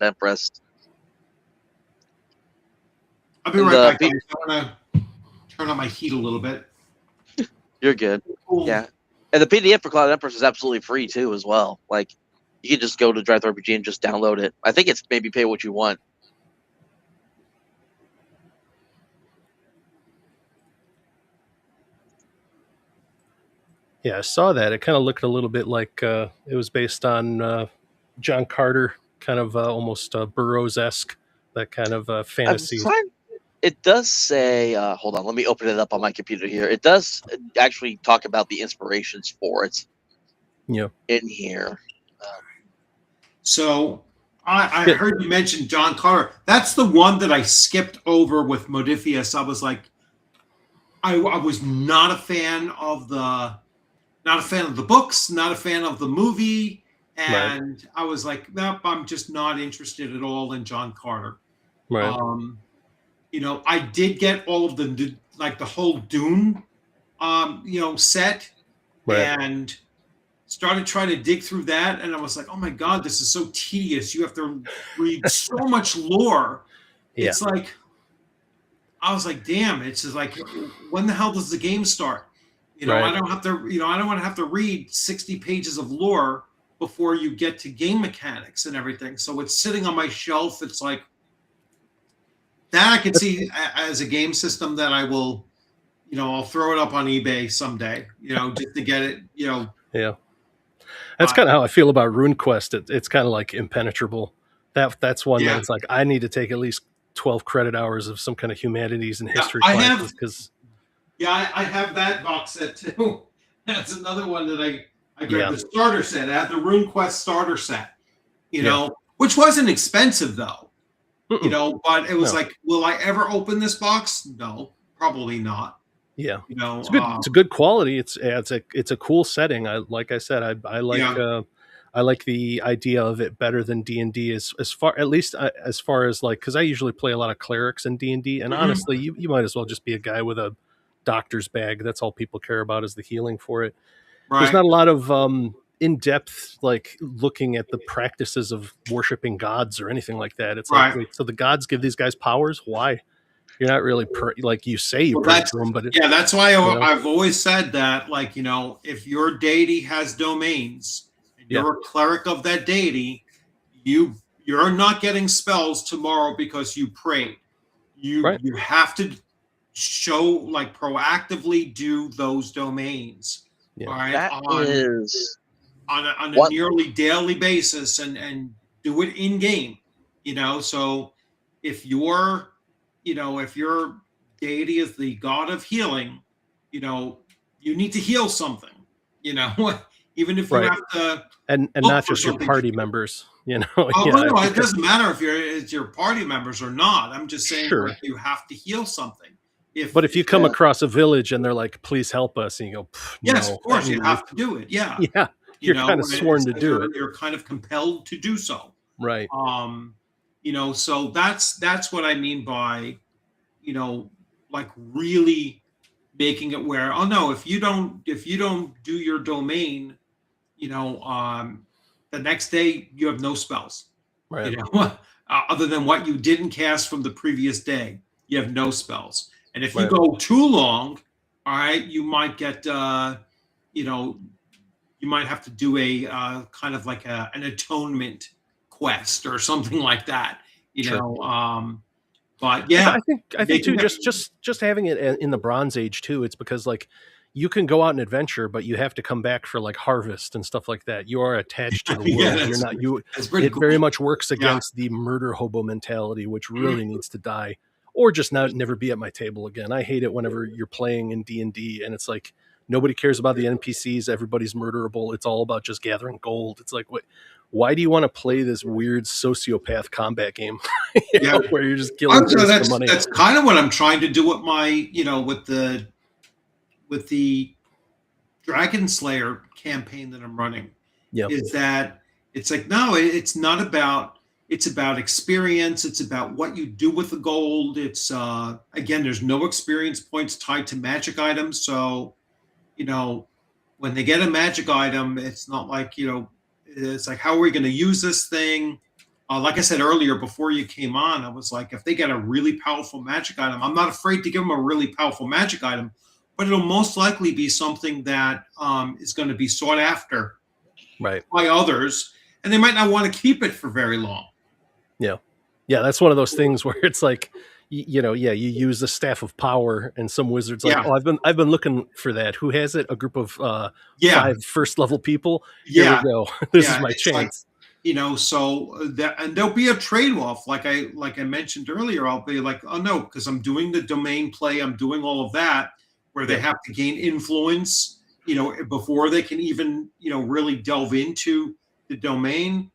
Empress. I'll be And right back, guys. I want to turn on my heat a little bit. You're good. Cool. Yeah. And the PDF for Cloud Empress is absolutely free too, as well. Like, you can just go to DriveThru RPG and just download it. I think it's maybe pay what you want. Yeah, I saw that. It kind of looked a little bit like it was based on John Carter, kind of almost Burroughs-esque, that kind of fantasy. It does say, hold on, let me open it up on my computer here. It does actually talk about the inspirations for it. Yeah. In here. So I heard you mention John Carter. That's the one that I skipped over with Modiphius. I was like, I was not a fan of the books, not a fan of the movie, and right. I was like, nope, I'm just not interested at all in John Carter. Right. I did get all of the whole Dune, set, right. And started trying to dig through that, and I was like, oh my god, this is so tedious. You have to read so much lore. Yeah. It's like, I was like, damn, it's just like, when the hell does the game start? Right. I don't want to have to read 60 pages of lore before you get to game mechanics and everything. So it's sitting on my shelf. It's like, that I can see as a game system that I will, I'll throw it up on eBay someday, just to get it, Yeah. That's kind of how I feel about RuneQuest. It's kind of like impenetrable. That's one that it's like, I need to take at least 12 credit hours of some kind of humanities and history classes, because I have that box set too. That's another one that I grabbed the starter set. I had the RuneQuest starter set, which wasn't expensive though. But it was like, will I ever open this box? No, probably not. Yeah, it's good. It's a good quality. It's a cool setting. I like the idea of it better than D&D as far as like, because I usually play a lot of clerics in D&D, and honestly, you might as well just be a guy with a doctor's bag. That's all people care about, is the healing for it. Right. There's not a lot of in-depth, like, looking at the practices of worshiping gods or anything like that. It's like, wait, so the gods give these guys powers? Why? You're not really like you say you pray to them, but that's why I've always said that, like, if your deity has domains and you're a cleric of that deity, you're not getting spells tomorrow because you prayed. You have to show, like, proactively do those domains. Yeah. All right, that is on a nearly daily basis, and do it in game. So if your deity is the god of healing, you need to heal something. Even if you have to, and not just your party members. No, it doesn't matter if it's your party members or not. I'm just saying, like, you have to heal something. But if you come across a village and they're like, please help us, and you go, yes, of course, you have to do it. Yeah. Yeah. You're kind of sworn to do it. You're kind of compelled to do so. Right. So that's what I mean by, like, really making it where, oh no, if you don't do your domain, the next day you have no spells. Right. Other than what you didn't cast from the previous day, you have no spells. And if you go too long, all right, you might get, you might have to do a kind of like an atonement quest or something like that. But yeah, I think too, just having it in the Bronze Age too. It's because, like, you can go out and adventure, but you have to come back for, like, harvest and stuff like that. You are attached to the world. You're not. It very much works against the murder hobo mentality, which really needs to die. Or just never be at my table again. I hate it whenever you're playing in D&D and it's like, nobody cares about the NPCs. Everybody's murderable. It's all about just gathering gold. It's like, why do you want to play this weird sociopath combat game where you're just killing for money? That's kind of what I'm trying to do with my, with the Dragon Slayer campaign that I'm running. Yeah. Is that it's like, no, it's not about. It's about experience. It's about what you do with the gold. It's again, there's no experience points tied to magic items. So, when they get a magic item, it's not like, it's like, how are we going to use this thing? like I said earlier, before you came on, I was like, if they get a really powerful magic item, I'm not afraid to give them a really powerful magic item, but it'll most likely be something that is going to be sought after by others, and they might not want to keep it for very long. Yeah. Yeah, that's one of those things where it's like, you use the Staff of Power, and some wizard's like, oh, I've been looking for that. Who has it? A group of 5 first level people. Here we go. This is my chance. Like, so that, and there'll be a trade-off. Like I mentioned earlier, I'll be like, oh no, because I'm doing the domain play, I'm doing all of that, where they have to gain influence, before they can even, really delve into the domain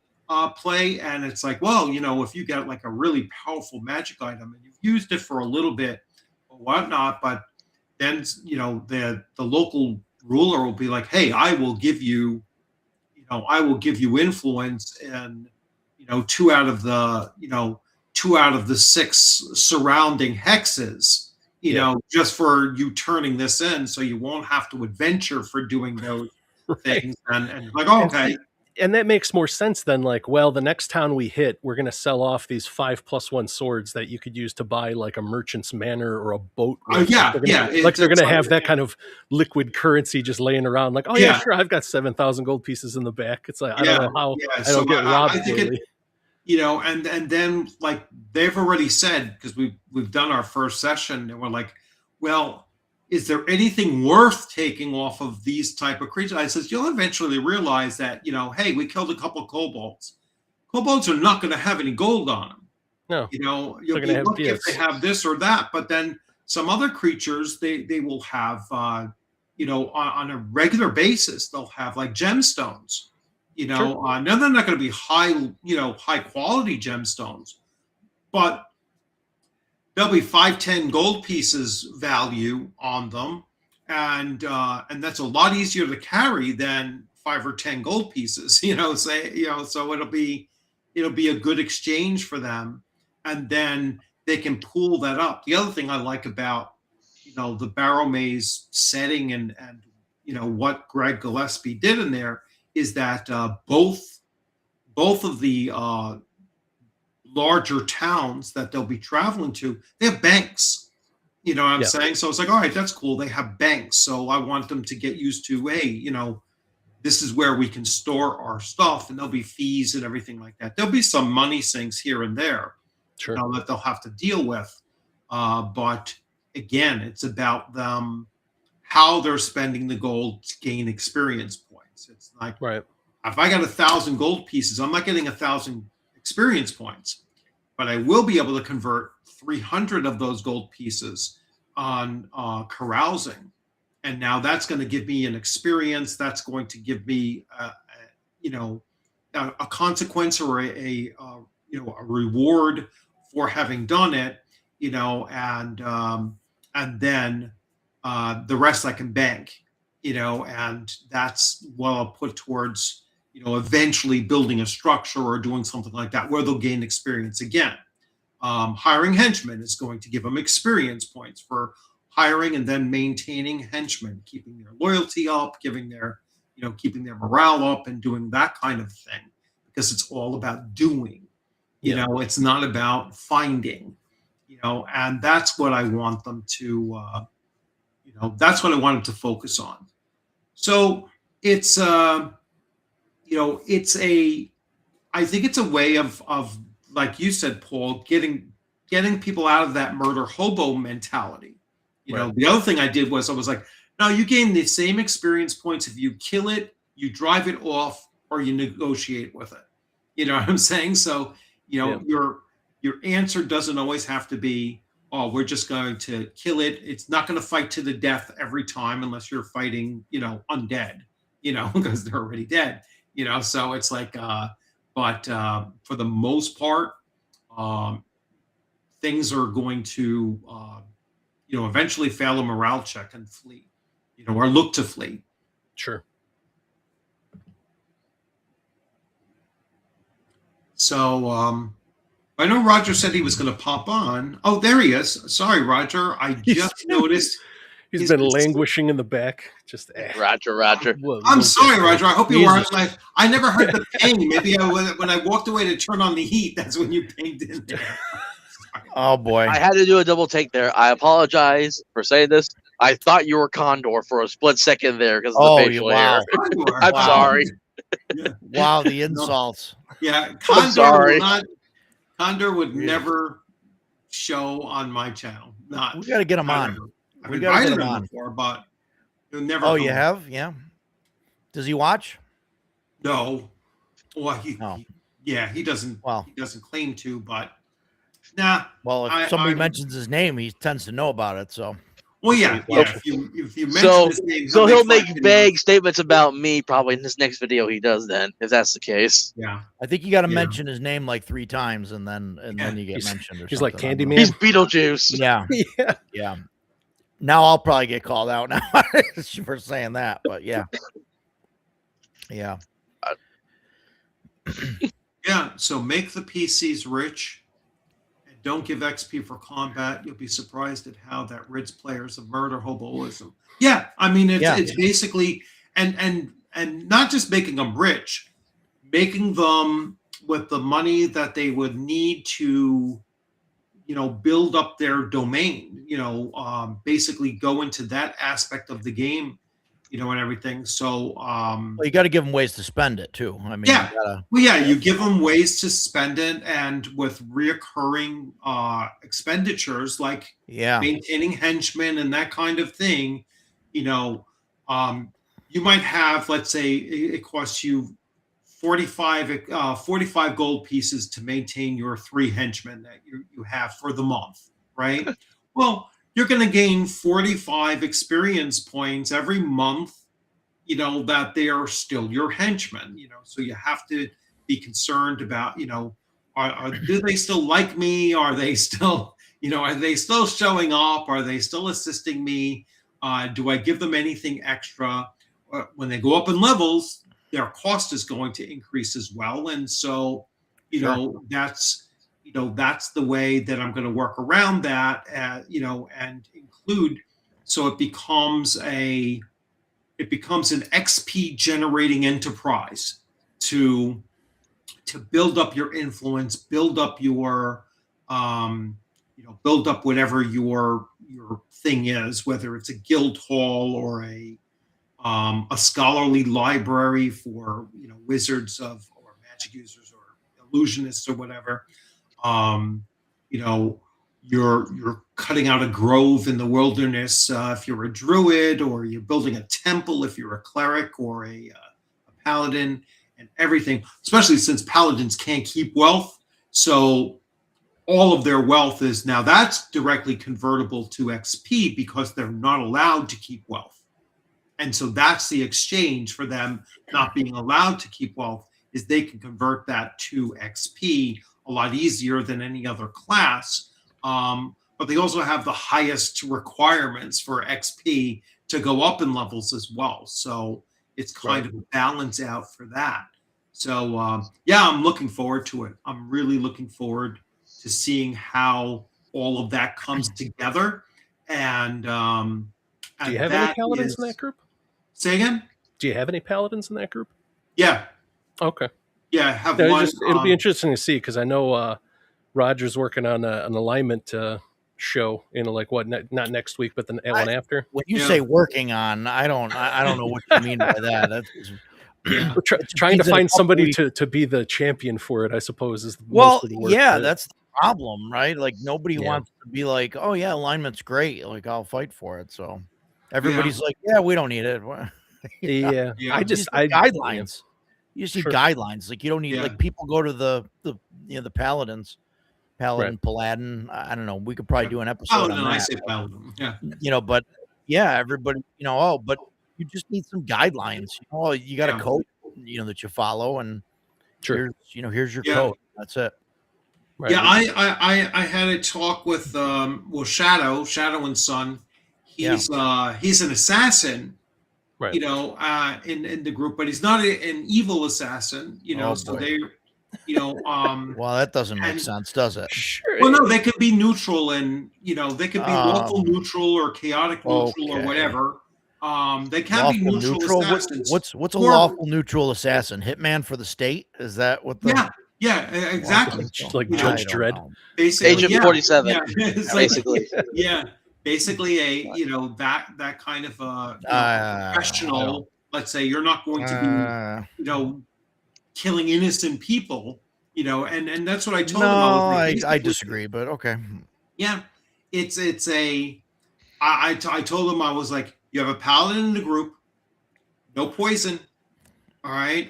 play. And it's like, well, if you get like a really powerful magic item and you've used it for a little bit or whatnot, but then the local ruler will be like, hey, I will give you influence in 2 out of the 6 surrounding hexes, just for you turning this in, so you won't have to adventure for doing those things. And like, oh, okay. And that makes more sense than like, well, the next town we hit, we're going to sell off these 5+1 swords that you could use to buy like a merchant's manor or a boat. They're going to have that kind of liquid currency just laying around. Like, oh yeah, sure, I've got 7,000 gold pieces in the back. It's like, I don't know how I don't get robbed daily. And then like they've already said, because we've done our first session, and we're like, well, is there anything worth taking off of these type of creatures? I says, you'll eventually realize that, hey, we killed a couple of kobolds. Kobolds are not going to have any gold on them. No. You'll be lucky if they have this or that. But then some other creatures, they will have, on a regular basis, they'll have like gemstones. Now they're not going to be high quality gemstones, but there'll be 5-10 gold pieces value on them, and that's a lot easier to carry than 5 or 10 gold pieces. So it'll be a good exchange for them, and then they can pool that up. The other thing I like about the Barrow Maze setting and what Greg Gillespie did in there is that both of the larger towns that they'll be traveling to, they have banks. You know what I'm saying? So it's like, all right, that's cool. They have banks. So I want them to get used to, hey, this is where we can store our stuff, and there'll be fees and everything like that. There'll be some money sinks here and there that they'll have to deal with. But again, it's about them, how they're spending the gold to gain experience points. It's like, if I got 1,000 gold pieces, I'm not getting 1,000 experience points, but I will be able to convert 300 of those gold pieces on carousing. And now that's going to give me an experience. That's going to give me, a consequence or a reward for having done it, and then the rest I can bank, and that's what I'll put towards, eventually building a structure or doing something like that where they'll gain experience again. Hiring henchmen is going to give them experience points for hiring and then maintaining henchmen, keeping their loyalty up, keeping their morale up, and doing that kind of thing, because it's all about doing. It's not about finding. And that's what I want them to. That's what I want them to focus on. So it's I think it's a way of like you said, Paul, getting people out of that murder hobo mentality. The other thing I did was I was like, no, you gain the same experience points if you kill it, you drive it off, or you negotiate with it. You know what I'm saying? So, your answer doesn't always have to be, oh, we're just going to kill it. It's not going to fight to the death every time unless you're fighting, undead, because they're already dead, so it's like, but for the most part, things are going to, eventually fail a morale check and flee, or look to flee. Sure. So I know Roger said he was going to pop on. Oh, there he is. Sorry, Roger. I just noticed He's been languishing in the back. Just Roger. I'm sorry, Roger. I hope you weren't like. I never heard the ping. Maybe when I walked away to turn on the heat, that's when you pinged in there. Oh boy! I had to do a double take there. I apologize for saying this. I thought you were Condor for a split second there because of the facial hair. I'm sorry. Yeah. Wow, the insults. Yeah, Condor would never show on my channel. We got to get him on. We got to get him on before, but he'll never. Oh, you have? Yeah. Does he watch? No. Well, he doesn't. Well, he doesn't claim to, but nah. Well, if somebody mentions his name, he tends to know about it. So. Well, yeah. If you mention his name, he'll make vague statements about me probably in this next video he does. Then, if that's the case, yeah, I think you got to mention his name like 3 times, and then you get mentioned. Or he's like Candyman. He's Beetlejuice. Yeah. Now I'll probably get called out now for saying that, but yeah. Yeah. So make the PCs rich. Don't give XP for combat. You'll be surprised at how that rids players of murder hoboism. Yeah, I mean it's basically and not just making them rich, making them with the money that they would need to, build up their domain. Basically go into that aspect of the game, and everything. So you got to give them ways to spend it too. I mean, you give them ways to spend it, and with reoccurring expenditures like maintaining henchmen and that kind of thing. You might have, let's say, it costs you 45 gold pieces to maintain your 3 henchmen that you have for the month, right? Well, you're going to gain 45 experience points every month, that they are still your henchmen, so you have to be concerned about, do they still like me? Are they still, are they still showing up? Are they still assisting me? Do I give them anything extra? When they go up in levels, their cost is going to increase as well. And so, that's the way that I'm going to work around that, and include, so it becomes an XP generating enterprise to build up your influence, build up your, build up whatever your thing is, whether it's a guild hall or a scholarly library for, wizards or magic users or illusionists or whatever. You're cutting out a grove in the wilderness if you're a druid, or you're building a temple if you're a cleric or a paladin, and everything, especially since paladins can't keep wealth. So all of their wealth is now that's directly convertible to XP because they're not allowed to keep wealth. And so that's the exchange for them not being allowed to keep wealth, is they can convert that to XP a lot easier than any other class. But they also have the highest requirements for XP to go up in levels as well. So it's kind of a balance out for that. So I'm looking forward to it. I'm really looking forward to seeing how all of that comes together. And do you have any paladins in that group? Say again? Do you have any paladins in that group? Yeah. Okay. Yeah, I have one. It'll be interesting to see, because I know Roger's working on an alignment show in not next week, but the one after. When you say working on, I don't know what you mean by that. That's, we're trying to find somebody to be the champion for it, I suppose, is most of the work. Yeah, that's the problem, right? Like nobody wants to be like, oh yeah, alignment's great, like I'll fight for it. So everybody's like, yeah, we don't need it. Yeah. I guidelines. You just need guidelines. Like you don't need like people go to the paladins, Paladin. I don't know. We could probably do an episode Paladin, on that. I say Paladin. Yeah. But everybody, but you just need some guidelines. You got a code, that you follow, and here's your code. That's it. Right. Yeah, I had a talk with Shadow and Son. He's an assassin. Right. In the group, but he's not an evil assassin, so Well, that doesn't make sense, does it? Sure. Well, no, they could be neutral, and they could be lawful neutral or chaotic neutral or whatever. They can lawful be neutral assassins. What's a lawful neutral assassin? Hitman for the state? Is that what the Yeah, exactly. Like Judge Dredd. Basically, Agent 47. Yeah. Basically. Basically that kind of professional. Let's say you're not going to be, killing innocent people, and that's what I told them. I disagree, but okay. Yeah, I told them, I was like, you have a paladin in the group, no poison, all right.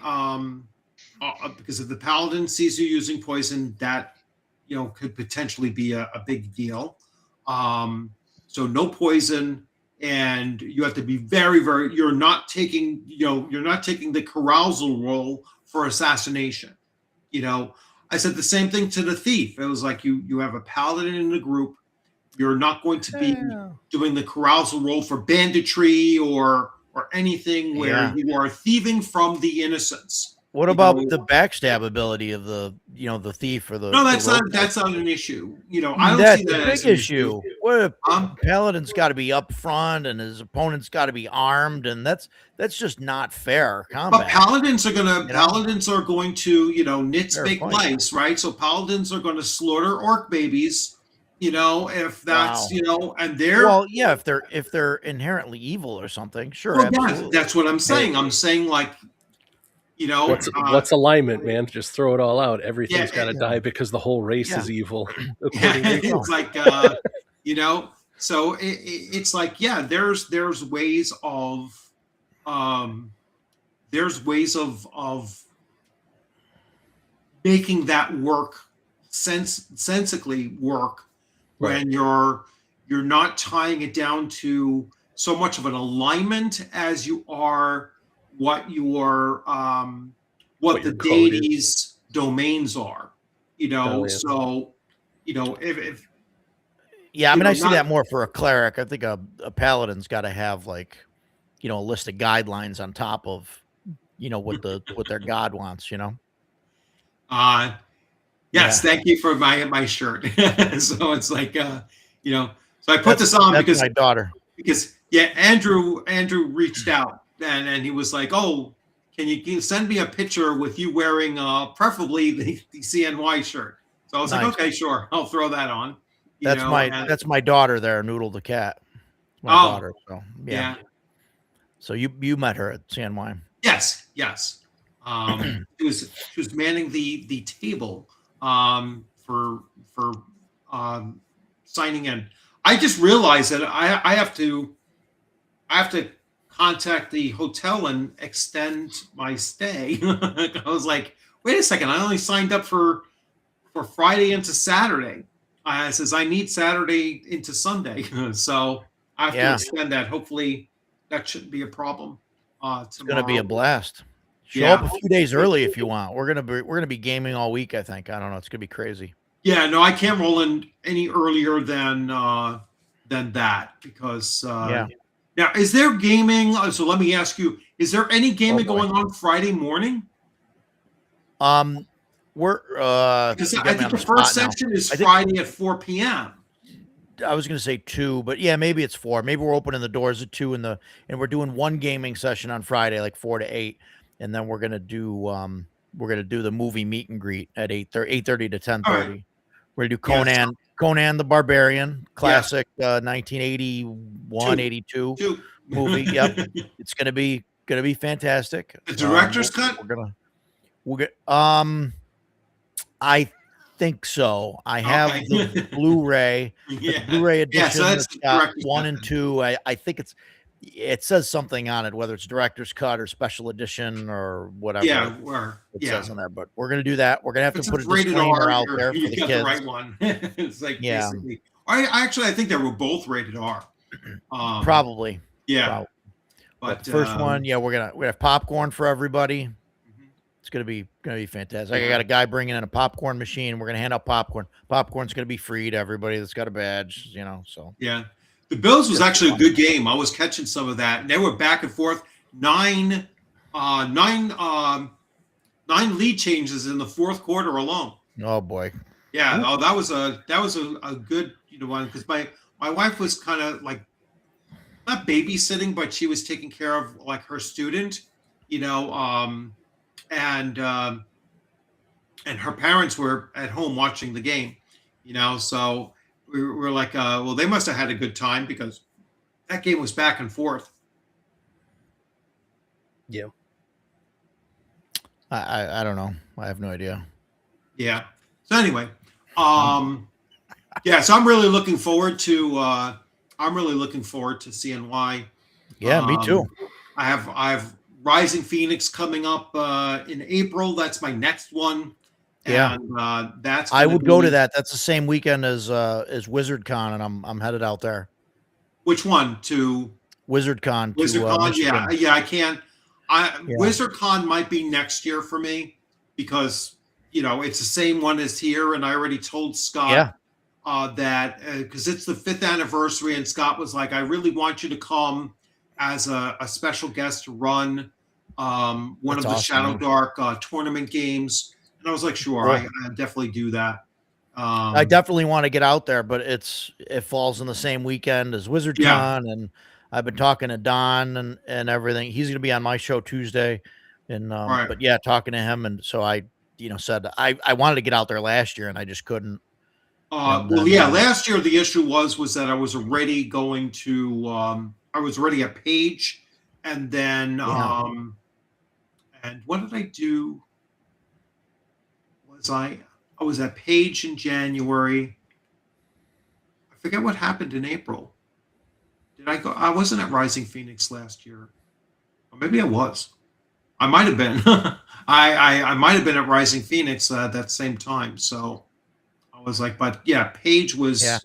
Because if the paladin sees you using poison, that could potentially be a big deal. So no poison, and you have to be very, very. You're not taking the carousal roll for assassination. I said the same thing to the thief. It was like you have a paladin in the group. You're not going to be doing the carousal roll for banditry or anything where you are thieving from the innocents. What about the backstab ability of the thief or the? No, that's not an issue. I don't that's see that a big as an issue. What if paladin's got to be up front and his opponent's got to be armed, and that's just not fair combat. But paladins are going to nitpick lice, right? So paladins are going to slaughter orc babies. If that's and they're if they're inherently evil or something, sure. Well, that's what I'm saying. I'm saying, like, what's alignment, man? Just throw it all out. Everything's got to die because the whole race is evil. It's like so it's like there's ways of making that work sensically work. Right. When you're not tying it down to so much of an alignment as you are what the deity's domains are, So, if I see that more for a cleric. I think a paladin's got to have a list of guidelines on top of what their god wants. Yes, thank you for my shirt. So it's like so I put this on because my daughter. Because Andrew reached out and he was like, "Oh, can you send me a picture with you wearing preferably the CNY shirt?" So I was like, "Okay, sure, I'll throw that on." That's my daughter there, Noodle the cat. My daughter. So yeah. So you met her at CNY? Yes. She was manning the table for signing in. I just realized that I have to contact the hotel and extend my stay. I was like, wait a second, I only signed up for Friday into Saturday. I says I need Saturday into Sunday, so I have to extend that. Hopefully, that shouldn't be a problem. It's going to be a blast. Show up a few days early if you want. We're gonna be gaming all week. I think. I don't know. It's gonna be crazy. Yeah, no, I can't roll in any earlier than that because Now, is there gaming? So let me ask you: is there any gaming going on Friday morning? We're because I think the first section is Friday at 4 p.m. I was going to say 2, but maybe it's 4. Maybe we're opening the doors at 2 and we're doing one gaming session on Friday, like 4 to 8, and then we're gonna do the movie meet and greet at 8:30 to 10:30. Right. We're gonna do Conan the Barbarian, classic 1981, 82 movie. Yep, it's gonna be fantastic. The director's cut. We'll get. I think so. I have the Blu-ray, the Blu-ray edition. So that's got 1 and 2. I think it says something on it, whether it's director's cut or special edition or whatever. It says on there. But we're gonna do that. We're gonna have to put a disclaimer out there for the kids. The right one. It's like basically. I think they were both rated R. Probably. Yeah. Probably. But the first one, we're gonna have popcorn for everybody. It's gonna be fantastic. I got a guy bringing in a popcorn machine. We're gonna hand out popcorn. Popcorn's gonna be free to everybody that's got a badge. So the Bills was actually a good game. I was catching some of that, and they were back and forth. 9 9 lead changes in the fourth quarter alone. Oh boy. Yeah. Oh, that was a good one, because my wife was kind of like not babysitting, but she was taking care of like her student, and her parents were at home watching the game, so we were like, well, they must have had a good time, because that game was back and forth. Yeah. I don't know. I have no idea. Yeah. So anyway, yeah. So I'm really looking forward to CNY. Yeah, me too. I have Rising Phoenix coming up in April. That's my next one. Yeah. And that's I would go to that. That's the same weekend as WizardCon, and I'm headed out there. Which one? To WizardCon. WizardCon. Yeah. I can't. WizardCon might be next year for me, because it's the same one as here, and I already told Scott that because it's the 5th anniversary, and Scott was like, I really want you to come as a special guest to run one of the Shadow Dark tournament games. And I was like, sure, I definitely do that. I definitely want to get out there, but it falls in the same weekend as WizardCon, and I've been talking to Don and everything. He's going to be on my show Tuesday, and but yeah, talking to him, and so I said I wanted to get out there last year, and I just couldn't. Last year the issue was that I was already going to I was already at Page, and then and what did I do? I was at Page in January. I forget what happened in April. Did I go? I wasn't at Rising Phoenix last year, or maybe I was. I might have been. I might have been at Rising Phoenix at that same time. So I was like, but yeah, Page was a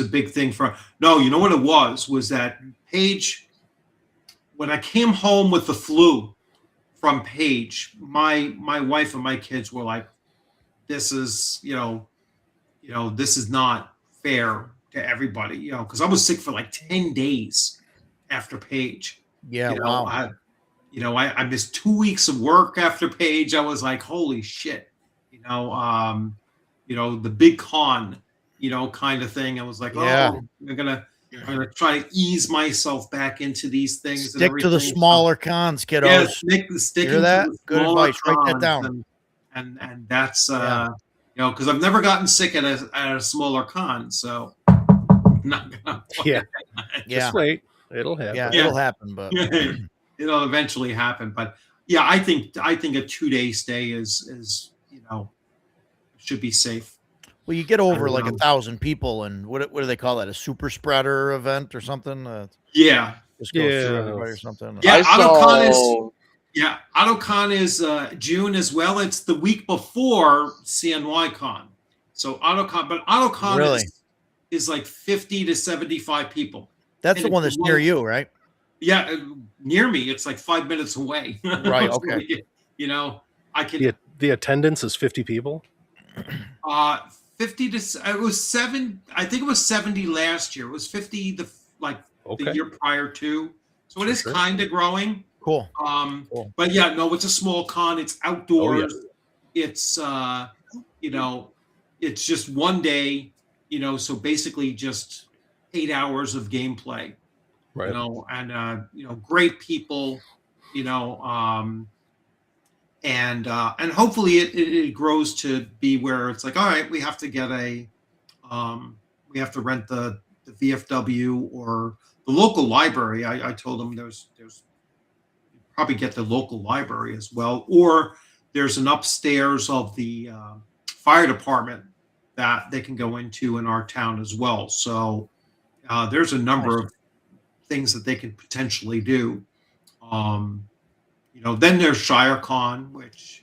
big thing for. No, you know what it was that Page. When I came home with the flu from Page, my wife and my kids were like, this is this is not fair to everybody, because I was sick for like 10 days after Page. Wow. I missed 2 weeks of work after Page. I was like, holy shit, the big con, kind of thing. I was like, I'm gonna try to ease myself back into these things. Stick to the smaller cons, kiddos. Yeah, sticking Hear that? to the Good advice. Write that down. And that's because I've never gotten sick at a smaller con, so I'm not gonna. Just wait, it'll happen. Yeah, it'll happen, but it'll eventually happen. But yeah, I think a 2-day stay is should be safe. Well, you get over like 1,000 people, and what do they call that? A super spreader event or something? Just go through everybody or something. Yeah, AutoCon is June as well. It's the week before CNY Con. So AutoCon really? is like 50 to 75 people. That's the one that's near you, right? Yeah, near me. It's like 5 minutes away. Right. Okay. I can. The attendance is 50 people. 50 to it was 7. I think it was 70 last year. It was 50 the year prior to. So it is kind of growing. Cool. Cool. But yeah, no, it's a small con. It's outdoors. It's it's just one day. So basically just 8 hours of gameplay. Right. And great people. And hopefully it grows to be where it's like, all right, we have to get we have to rent the VFW or the local library. I told them there's probably get the local library as well, or there's an upstairs of the fire department that they can go into in our town as well. So there's a number of things that they could potentially do. Then there's ShireCon, which,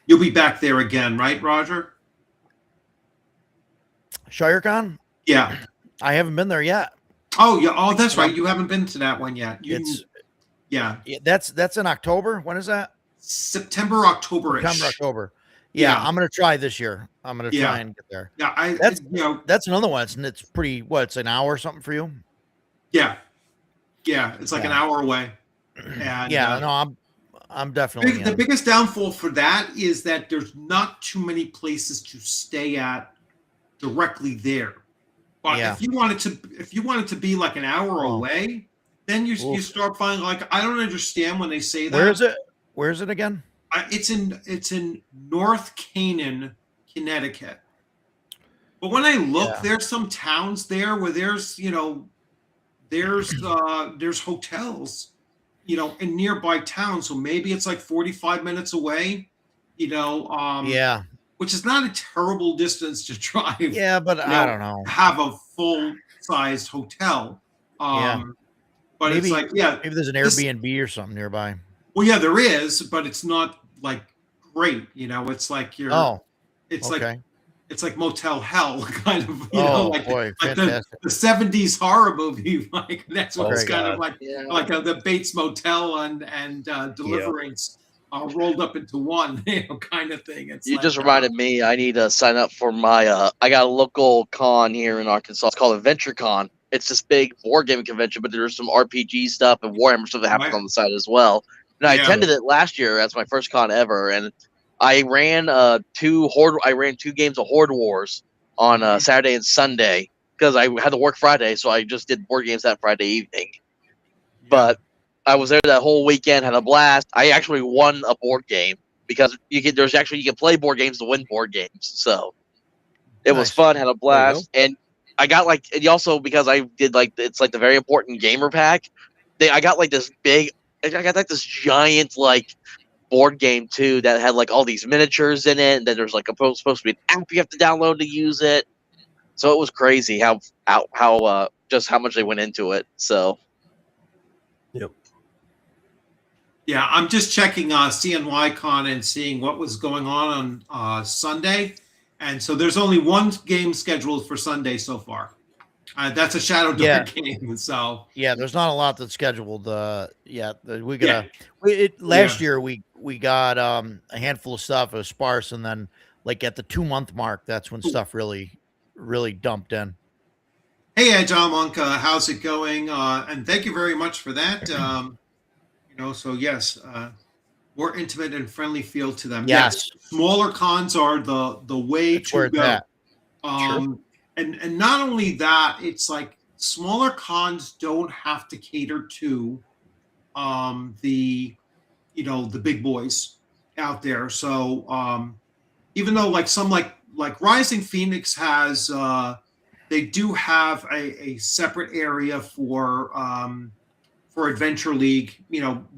you'll be back there again, right, Roger? ShireCon? Yeah. I haven't been there yet. Oh, yeah. Oh, that's right. You haven't been to that one yet. That's in October. When is that? September, October-ish. October. Yeah, I'm going to try this year. I'm going to try and get there. Yeah, that's another one. It's pretty, it's an hour or something for you? Yeah. Yeah, it's like an hour away. And, I'm definitely the biggest downfall for that is that there's not too many places to stay at directly there. But if you wanted to be like an hour away, then you start finding, like, I don't understand when they say that. Where is it? Where is it again? It's in North Canaan, Connecticut. But when I look, there's some towns there where there's hotels, in nearby towns. So maybe it's like 45 minutes away, which is not a terrible distance to drive. Yeah, but I don't know. Have a full-sized hotel. But maybe, it's like, maybe there's an Airbnb or something nearby. Well, yeah, there is, but it's not like great. It's like it's like Motel Hell, kind of. Like the 70s horror movie. Like that's what it's kind of like, the Bates Motel and Deliverance. Rolled up into one, kind of thing. You just reminded me. I need to sign up for my. I got a local con here in Arkansas. It's called Adventure Con. It's this big board gaming convention, but there's some RPG stuff and Warhammer stuff that happens on the side as well. And I attended it last year. That's my first con ever, and I ran two games of Horde Wars on Saturday and Sunday because I had to work Friday, so I just did board games that Friday evening. But I was there that whole weekend, had a blast. I actually won a board game because you can play board games to win board games. So it was fun, had a blast. And I got because I did it's like the very important gamer pack. I got this giant board game too that had all these miniatures in it. And then there's supposed to be an app you have to download to use it. So it was crazy how much they went into it. So. Yep. Yeah, I'm just checking CNYCon and seeing what was going on Sunday. And so there's only one game scheduled for Sunday so far. That's a Shadow Dark game. So there's not a lot that's scheduled yet. We got last year we got a handful of stuff. It was sparse, and then at the 2-month mark, that's when stuff really dumped in. Hey, John Monka, how's it going? And thank you very much for that. So yes, more intimate and friendly feel to them. Yes. Smaller cons are the way to go. And not only that, it's like smaller cons don't have to cater to the big boys out there. So even though some like Rising Phoenix has they do have a separate area for Adventure League,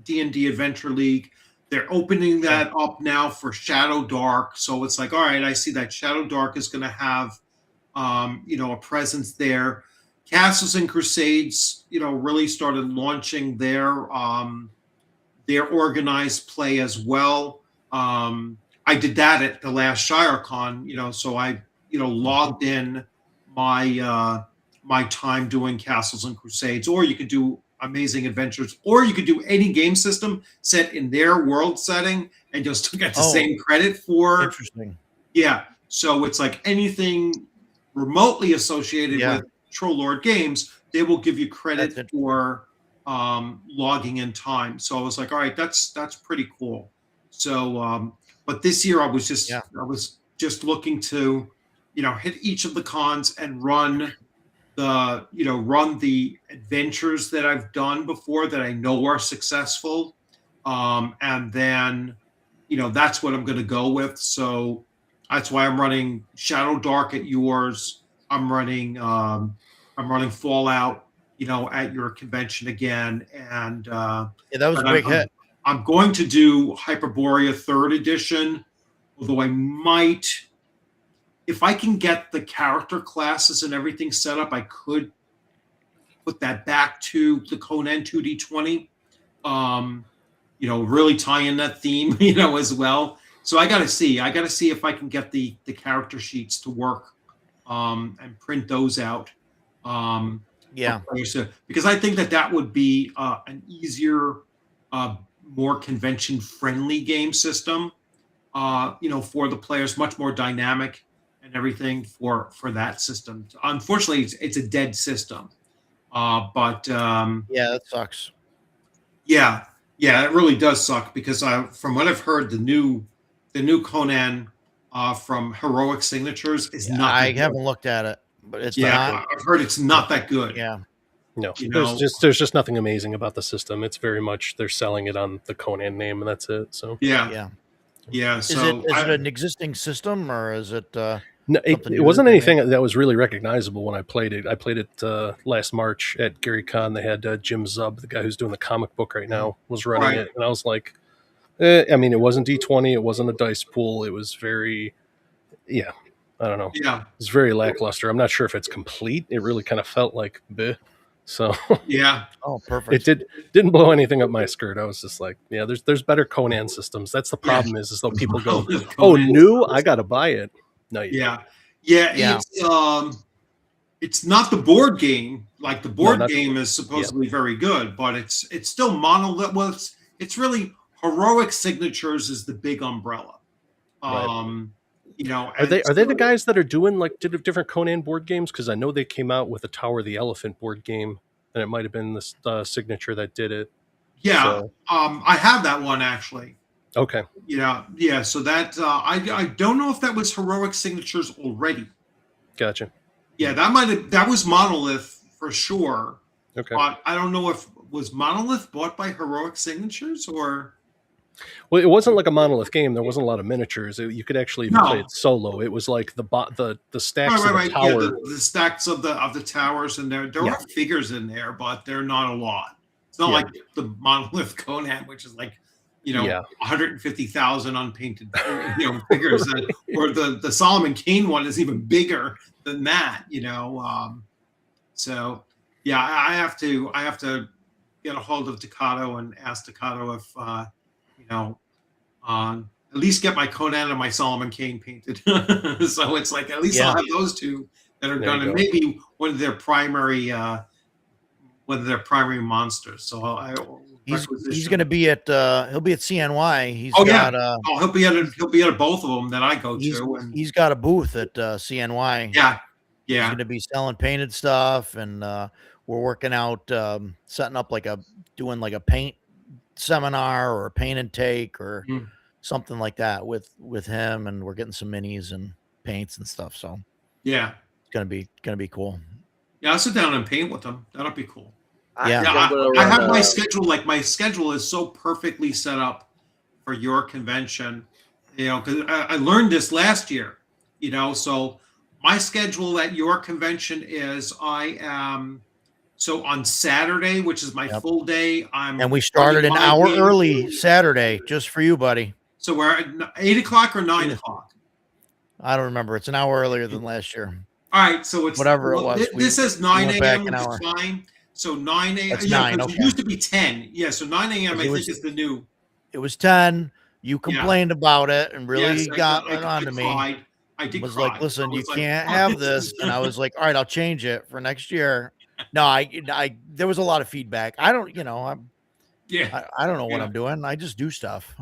D&D Adventure League. They're opening that up now for Shadow Dark. So it's like, all right, I see that Shadow Dark is going to have, a presence there. Castles and Crusades, really started launching their organized play as well. I did that at the last ShireCon, so I, logged in my time doing Castles and Crusades, or you could do Amazing Adventures, or you could do any game system set in their world setting and just get the same credit for. Interesting. Yeah. So it's like anything remotely associated with Troll Lord Games, they will give you credit for logging in time. So I was like, all right, that's pretty cool. So, but this year I was just looking to, hit each of the cons and run the adventures that I've done before that I know are successful. And then, that's what I'm going to go with. So that's why I'm running Shadow Dark at yours. I'm running Fallout, at your convention again. And that was a big hit. I'm going to do Hyperborea 3rd edition, although I might, if I can get the character classes and everything set up, I could put that back to the Conan 2D20. Really tie in that theme, as well. So I got to see if I can get the character sheets to work, and print those out. Because I think that would be an easier, more convention-friendly game system, for the players, much more dynamic and everything for that system. Unfortunately, it's a dead system. But that sucks. Yeah. Yeah, it really does suck because from what I've heard, the new Conan from Heroic Signatures is Yeah, not I that good. haven't looked at it, but it's Yeah, not. I've heard it's not that good. Yeah. No, You there's know, just nothing amazing about the system. It's very much they're selling it on the Conan name, and that's it. So yeah. Is it an existing system or is it no, something it new wasn't that they anything made? that was really recognizable when I played it. I played it last March at Gary Con. They had Jim Zub, the guy who's doing the comic book right now, was running Right. it, and I was like, I mean, it wasn't D20, it wasn't a dice pool. It was very, I don't know. Yeah. It's very lackluster. I'm not sure if it's complete. It really kind of felt like bleh. So Yeah. Oh, perfect. it didn't blow anything up my skirt. I was just like, yeah, there's better Conan systems. That's the problem is though people go, oh, new, I gotta buy it. No, you don't. Yeah. It's not the board game. Like the board game is supposedly very good, but it's still monolith. Well, it's really Heroic Signatures is the big umbrella. You know, are they the guys that are doing like different Conan board games? Because I know they came out with a Tower of the Elephant board game, and it might have been the Signature that did it. Yeah, so. I have that one actually. Okay. Yeah. So that I don't know if that was Heroic Signatures already. Gotcha. Yeah, that was Monolith for sure. Okay. But I don't know if was Monolith bought by Heroic Signatures or. Well, it wasn't like a Monolith game. There wasn't a lot of miniatures. You could actually even play it solo. It was like the stacks of the tower. Yeah, the stacks of the towers, and there are figures in there, but they're not a lot. It's not like the Monolith Conan, which is like 150,000 unpainted figures, or the Solomon Kane one is even bigger than that. So yeah, I have to get a hold of Ducato and ask Ducato if. At least get my Conan and my Solomon Kane painted. So it's like at least I'll have those two that are done, and maybe one of their primary monsters. So he's going to be at he'll be at CNY. He'll be at both of them that I go to. And he's got a booth at CNY. Yeah. He's going to be selling painted stuff, and we're working out setting up doing a paint seminar or a paint and take or something like that with him, and we're getting some minis and paints and stuff. So yeah, it's gonna be cool. Yeah, I'll sit down and paint with them. That'll be cool. Yeah, I have my schedule. Like my schedule is so perfectly set up for your convention. Because I learned this last year. So my schedule at your convention is I am. So on Saturday, which is my full day, and we started an hour early Saturday just for you, buddy. So we're at 8 o'clock or 9 o'clock. I don't remember. It's an hour earlier than last year. All right, so it's whatever it was. This is 9 a.m. which is fine. So 9 a.m. That's 9. Okay. It used to be 10. Yeah, so 9 a.m. I think is the new. It was 10. You complained about it and really got on to me. I did. Was like, listen, you can't have this, and I was like, all right, I'll change it for next year. No, I there was a lot of feedback. I don't, I don't know what I'm doing. I just do stuff,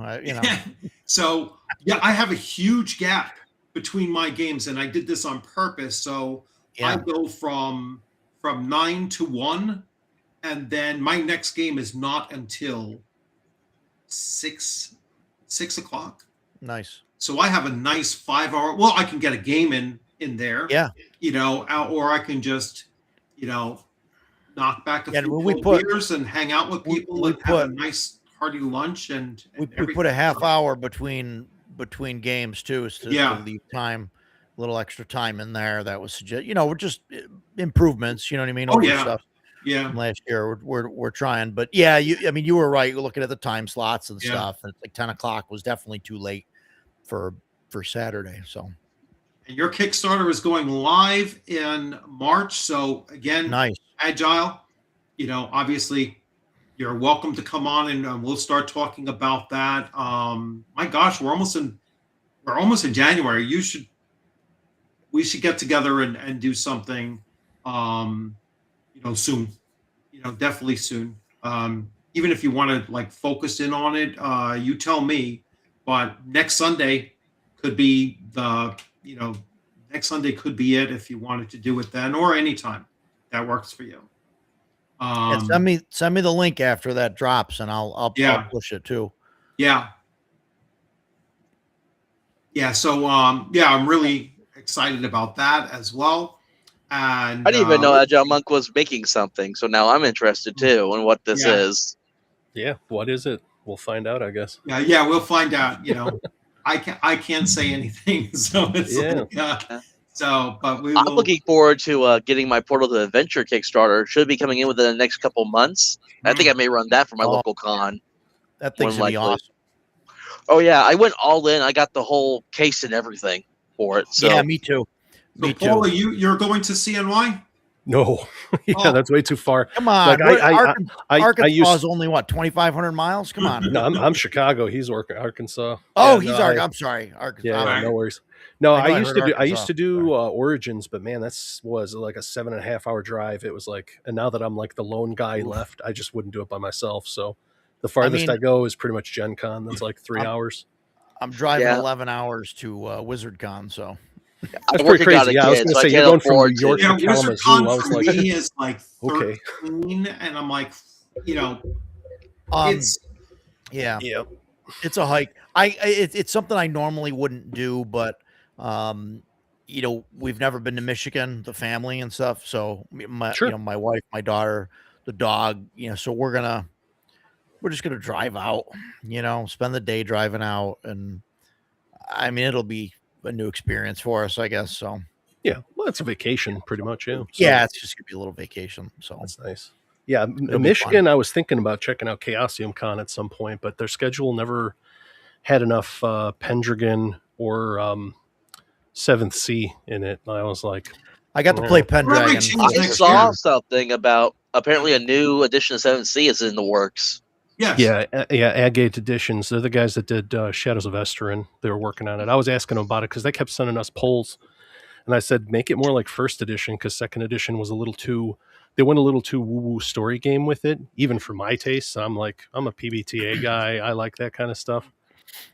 So I have a huge gap between my games, and I did this on purpose. So I go from 9 to 1, and then my next game is not until 6 o'clock. Nice. So I have a nice 5-hour. Well, I can get a game in there. Yeah. Or I can just. Knock back a few beers and hang out with people and have a nice hearty lunch and we put a half hour between games too, to leave time, a little extra time in there. That was we're just improvements. You know what I mean? Stuff. Yeah. From last year we're trying, but you were right. You're looking at the time slots and stuff, and it's like 10 o'clock was definitely too late for Saturday. So. And your Kickstarter is going live in March. So again, nice. Agile, obviously you're welcome to come on and we'll start talking about that. My gosh, we're almost in January. We should get together and do something, soon, definitely soon. Even if you want to focus in on it, you tell me, but next Sunday could be next Sunday could be it if you wanted to do it then or anytime that works for you. Send me the link after that drops, and I'll push it too. Yeah. So I'm really excited about that as well. And I didn't even know Agile Monk was making something, so now I'm interested too in what this is. Yeah, what is it? We'll find out, I guess. Yeah, we'll find out. I can't say anything, so it's but I'm looking forward to getting my Portal to Adventure Kickstarter. Should be coming in within the next couple months. I think I may run that for my local con. That thing's gonna be awesome. Oh yeah, I went all in. I got the whole case and everything for it. So. Yeah, me too. So Paula, you're going to CNY? No, that's way too far. Come on, Arkansas is only what 2,500 miles. Come on. No, I'm Chicago. He's working Arkansas. Oh, he's Arkansas. I'm sorry, Arkansas. Yeah, no worries. No, I used to do Origins, but man, was like a 7.5 hour drive. It was like, and now that I'm like the lone guy left, I just wouldn't do it by myself. So the farthest I go is pretty much Gen Con. That's like 3 hours. I'm driving 11 hours to WizardCon, so. That's pretty crazy. I was going to say, you're going from New York to Kalamazoo. I was like, me is like 13, okay. And I'm like, it's it's a hike. It's something I normally wouldn't do, but we've never been to Michigan, the family and stuff. So my wife, my daughter, the dog, so we're just gonna drive out, spend the day driving out, and I mean it'll be a new experience for us, I guess. So yeah, well, it's a vacation, pretty much. Yeah, yeah, it's just gonna be a little vacation. So that's nice. Yeah, Michigan. I was thinking about checking out Chaosium Con at some point, but their schedule never had enough Pendragon or Seventh Sea in it. I was like, I got to play Pendragon. I saw something about apparently a new edition of Seventh Sea is in the works. Yes. Yeah, Agate Editions. They're the guys that did Shadows of Esteren. They were working on it. I was asking them about it because they kept sending us polls, and I said, make it more like first edition, because second edition was they went a little too woo-woo story game with it, even for my taste. I'm a PBTA guy. I like that kind of stuff.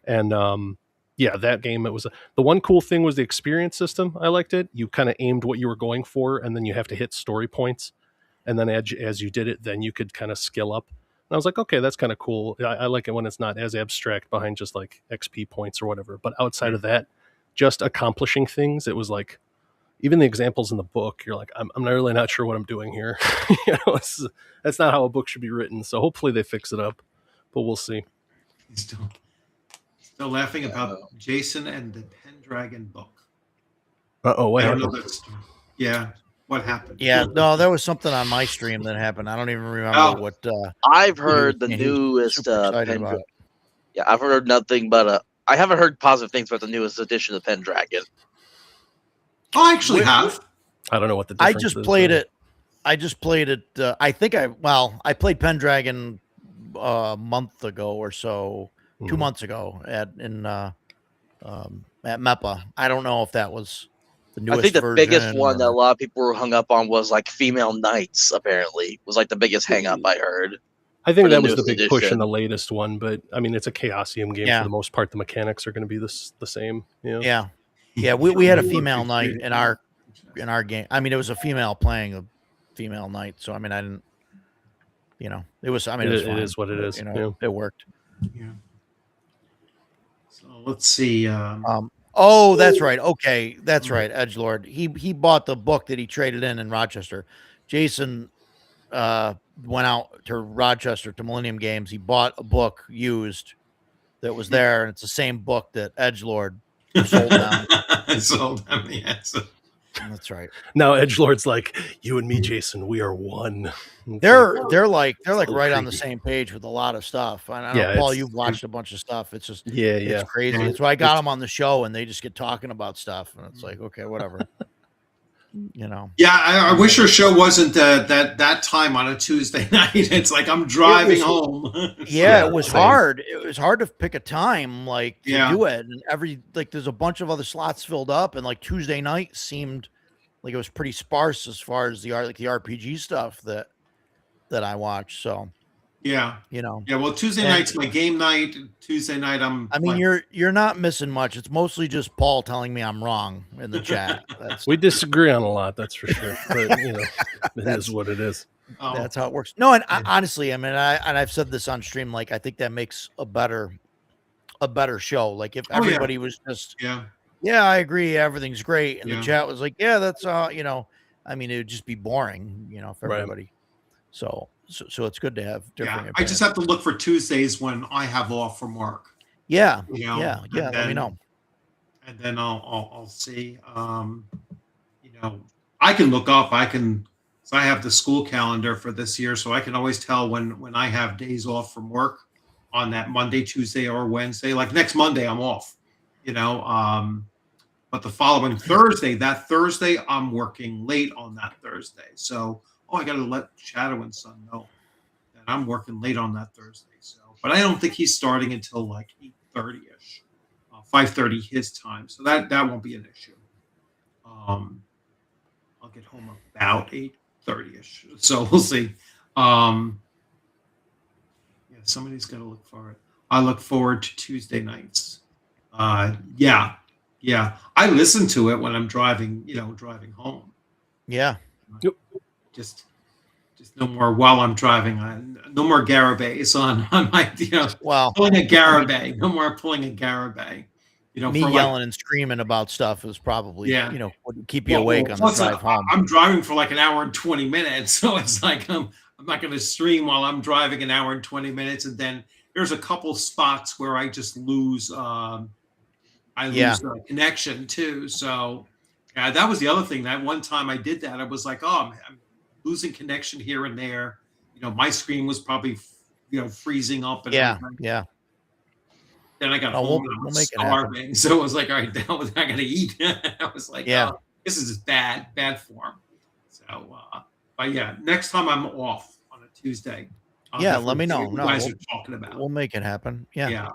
And that game, the one cool thing was the experience system. I liked it. You kind of aimed what you were going for, and then you have to hit story points. And then as you did it, then you could kind of skill up. And I was like, okay, that's kind of cool. I like it when it's not as abstract behind just like XP points or whatever. But outside of that, just accomplishing things, it was like, even the examples in the book, you're like, I'm really not sure what I'm doing here. That's not how a book should be written. So hopefully they fix it up, but we'll see. Still laughing about Jason and the Pendragon book. What happened? Yeah. What happened? Yeah, no, there was something on my stream that happened. I don't even remember what. I've heard the newest. Yeah, I've heard nothing but I haven't heard positive things about the newest edition of Pendragon. Oh, I actually have. I don't know what the difference is. I just played it. I played Pendragon a month ago or so, 2 months ago at MEPA. I don't know if that was. I think the biggest one that a lot of people were hung up on was like female knights, apparently. Was like the biggest hang up I heard. I think that was the big push in the latest one, but I mean, it's a Chaosium game for the most part. The mechanics are going to be the same. Yeah. We had a female knight in our game. I mean, it was a female playing a female knight. So, I mean, I didn't, it was, I mean, it is what it is. It worked. Yeah. So let's see. Oh, that's right. Okay, that's right. Edgelord. He bought the book that he traded in Rochester. Jason went out to Rochester to Millennium Games. He bought a book used that was there, and it's the same book that Edgelord sold them. Sold them, yes. That's right. Now Edgelord's like, you and me, Jason, we are one. They're like right on the same page with a lot of stuff. I know, Paul, you've watched a bunch of stuff. It's just it's crazy. That's why I got them on the show, and they just get talking about stuff, and it's like, okay, whatever. Yeah, I wish our show wasn't that time on a Tuesday night. It's like I'm driving home. It was hard. It was hard to pick a time to do it, and there's a bunch of other slots filled up, and like Tuesday night seemed like it was pretty sparse as far as the RPG stuff that I watched. So yeah. Well, Tuesday night's my game night. Tuesday night, you're not missing much. It's mostly just Paul telling me I'm wrong in the chat. We disagree on a lot, that's for sure. But it is what it is. That's how it works. No, and honestly, I mean, I've said this on stream. Like, I think that makes a better show. Like, if everybody was just, yeah, I agree, everything's great, and the chat was like, yeah, that's you know, I mean, it would just be boring, you know, for everybody. So it's good to have different. Yeah, I just have to look for Tuesdays when I have off from work. Yeah, you know, yeah. Let me know, and then I'll see. You know, I can look up. So I have the school calendar for this year, so I can always tell when I have days off from work on that Monday, Tuesday, or Wednesday. Like next Monday, I'm off. You know, but the following Thursday, I'm working late on that Thursday. So, I got to let Shadow and Son know that I'm working late on that Thursday. So, but I don't think he's starting until like 8:30ish, 5:30 his time. So that won't be an issue. I'll get home about 8:30ish. So we'll see. Somebody's got to look for it. I look forward to Tuesday nights. Yeah. I listen to it when I'm driving home. Yeah. Just no more while I'm driving. No more Garabays on my, pulling a Garabay. No more pulling a Garabay. Me yelling and screaming about stuff is probably, keep you awake on the drive home. I'm driving for like an hour and 20 minutes. So it's like, I'm not going to stream while I'm driving an hour and 20 minutes. And then there's a couple spots where I just lose, connection too. So that was the other thing. That one time I did that, I was like, I'm losing connection here and there. My screen was probably, freezing up. And yeah. Then I got home and I was starving. So it was like, all right, I got to eat. I was like, this is bad form. So, but yeah, next time I'm off on a Tuesday. Let me know. You guys are talking about. We'll make it happen. Yeah.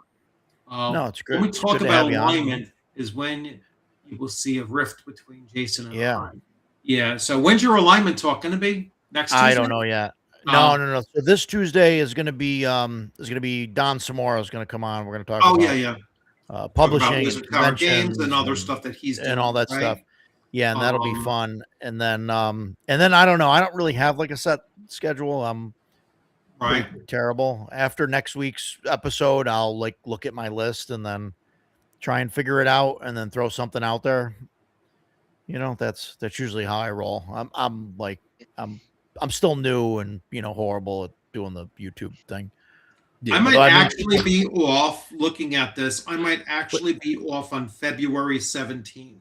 No, it's good. When we talk about alignment is when you will see a rift between Jason and I. Yeah. So when's your alignment talk going to be? Next Tuesday? I don't know yet. No. So this Tuesday is going to be Don Samora is going to come on. We're going to talk about publishing, about games and other stuff that he's doing, and all that stuff. Yeah, and that'll be fun. And then I don't know. I don't really have like a set schedule. I'm terrible. After next week's episode, I'll like look at my list and then try and figure it out and then throw something out there. That's usually how I roll. I'm still new and horrible at doing the YouTube thing. I might actually be off looking at this. I might actually be off on February 17th.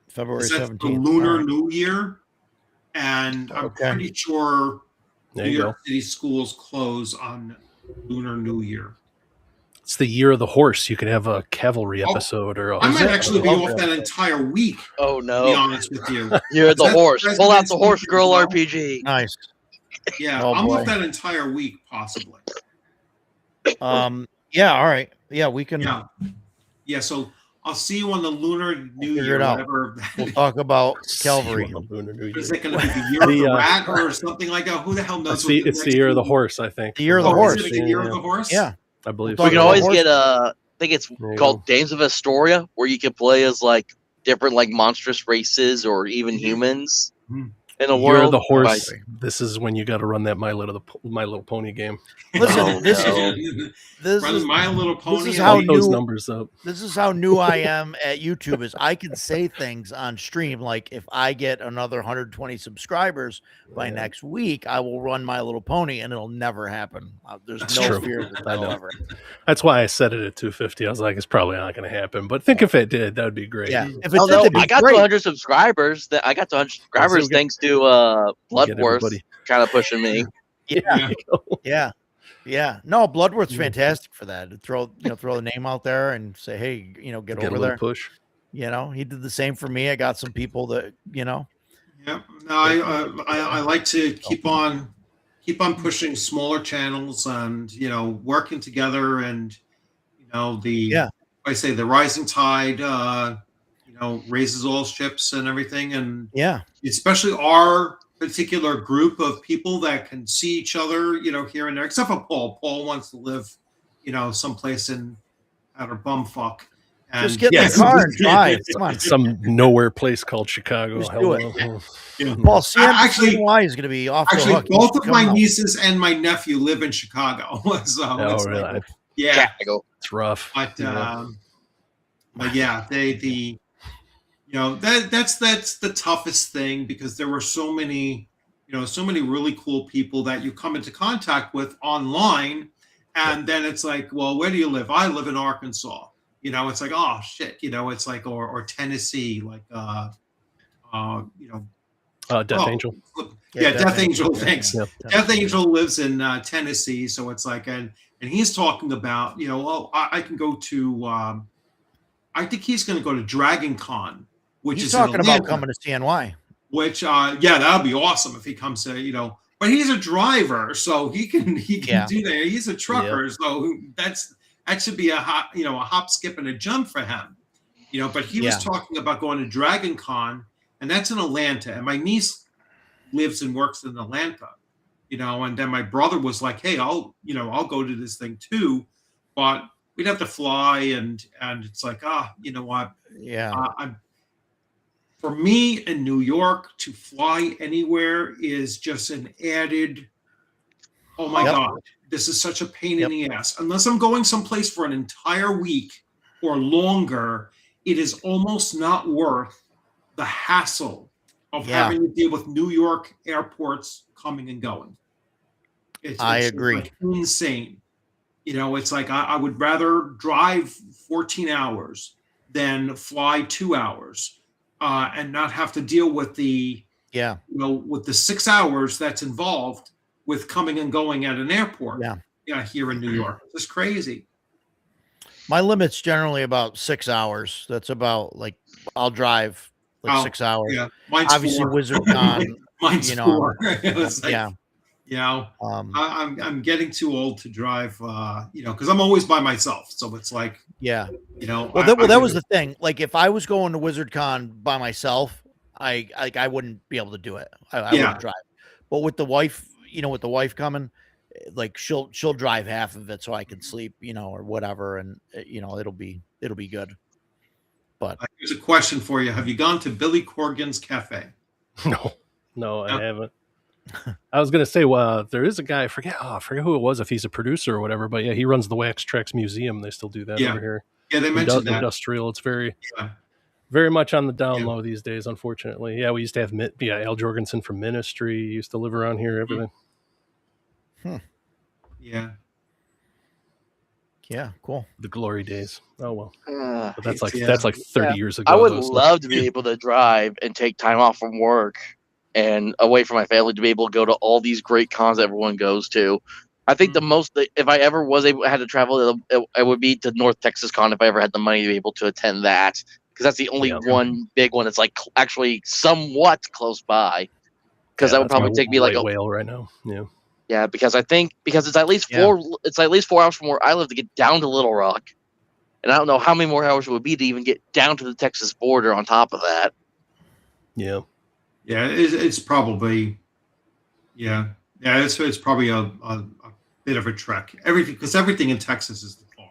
February 17th. The Lunar New Year. And I'm pretty sure New York City schools close on Lunar New Year. It's the year of the horse. You could have a cavalry episode, or I might actually be off that entire week. Oh no! To be honest with you, you're the horse. Pull out the horse girl RPG. Nice. Yeah, I'm off that entire week, possibly. Yeah. All right. Yeah, we can. Yeah. So I'll see you on the Lunar New Year. Whatever. We'll talk about Calvary. Is it going to be the year of the rat or something like that? Who the hell knows? It's the year of the horse, I think. The year of the horse. Is it the year of the horse? Yeah. I believe we can always get I think it's called Dames of Astoria, where you can play as like different like monstrous races or even humans in a world. Of the horse. This is when you got to run that My Little Pony game. Listen, this is My Little Pony. This is how those numbers up. This is how new I am at YouTube. Is I can say things on stream like, if I get another 120 subscribers by next week, I will run My Little Pony, and it'll never happen. There's no fear that that'll ever. That's why I set it at 250. I was like, it's probably not going to happen, but think if it did, that would be great. Yeah, if it did, I got 200 subscribers. I got 200 subscribers thanks to Bloodworth kind of pushing me. Yeah. No, Bloodworth's fantastic for that. To throw the name out there and say, hey, get over there. Push. He did the same for me. I got some people that, Yeah. No, I like to keep on pushing smaller channels and working together and I say the rising tide raises all ships and everything, and especially our particular group of people that can see each other, here and there, except for Paul. Paul wants to live, someplace in outer bumfuck. And just get in the car and drive. Come on. Some nowhere place called Chicago. Just do it. Yeah. Well, CNY is going to be off the hook. Both of my nieces and my nephew live in Chicago. So oh, really? Like, yeah, it's rough. But yeah, the that's the toughest thing, because there were so many really cool people that you come into contact with online, and then it's like, well, where do you live? I live in Arkansas. It's like, oh shit, it's like, or Tennessee, like Death Angel. Yeah, Death Angel. Thanks. Yeah. Death Angel lives in Tennessee, so it's like, and he's talking about, I can go to. I think he's going to go to Dragon Con, which he's is talking about coming to CNY. Which, that would be awesome if he comes to, But he's a driver, so he can do that. He's a trucker, so that should be a hop, skip, and a jump for him. But he was talking about going to Dragon Con, and that's in Atlanta. And my niece lives and works in Atlanta, and then my brother was like, hey, I'll go to this thing too, but we'd have to fly, and it's like, you know what? Yeah. For me in New York, to fly anywhere is just an added, oh my God, this is such a pain in the ass. Unless I'm going someplace for an entire week or longer, it is almost not worth the hassle of having to deal with New York airports coming and going. I agree. Like insane. It's like I would rather drive 14 hours than fly 2 hours. And not have to deal with the with the 6 hours that's involved with coming and going at an airport. Here in New York, it's crazy. My limit's generally about 6 hours. That's about, like, I'll drive 6 hours. Yeah, mine's obviously 4. WizardCon. Mine's 4. It's like, I'm getting too old to drive. Because I'm always by myself, so it's like, Well, that was the thing. Like, if I was going to WizardCon by myself, I wouldn't be able to do it. I wouldn't drive. But with the wife, coming, like, she'll drive half of it so I can sleep, or whatever, and it'll be good. But here's a question for you: have you gone to Billy Corgan's Cafe? No, I haven't. I was gonna say, well, there is a guy. I forget who it was, if he's a producer or whatever. But yeah, he runs the Wax Trax Museum. They still do that over here. Yeah, they mentioned that. Industrial. It's very much on the down low these days, unfortunately. Yeah, we used to have Al Jorgensen from Ministry used to live around here. Everything. Yeah. Yeah, cool. The glory days. Oh well, but that's like 30 years ago. I would love to be able to drive and take time off from work and away from my family to be able to go to all these great cons that everyone goes to. I think the most, if I ever had to travel, it would be to North Texas Con if I ever had the money to be able to attend that, because that's the only one big one that's like actually somewhat close by. Because that would probably take me like a whale right now. Yeah, because it's at least 4 hours from where I live to get down to Little Rock, and I don't know how many more hours it would be to even get down to the Texas border on top of that. Yeah. Yeah, it's probably, it's probably a bit of a trek. Everything in Texas is the farm.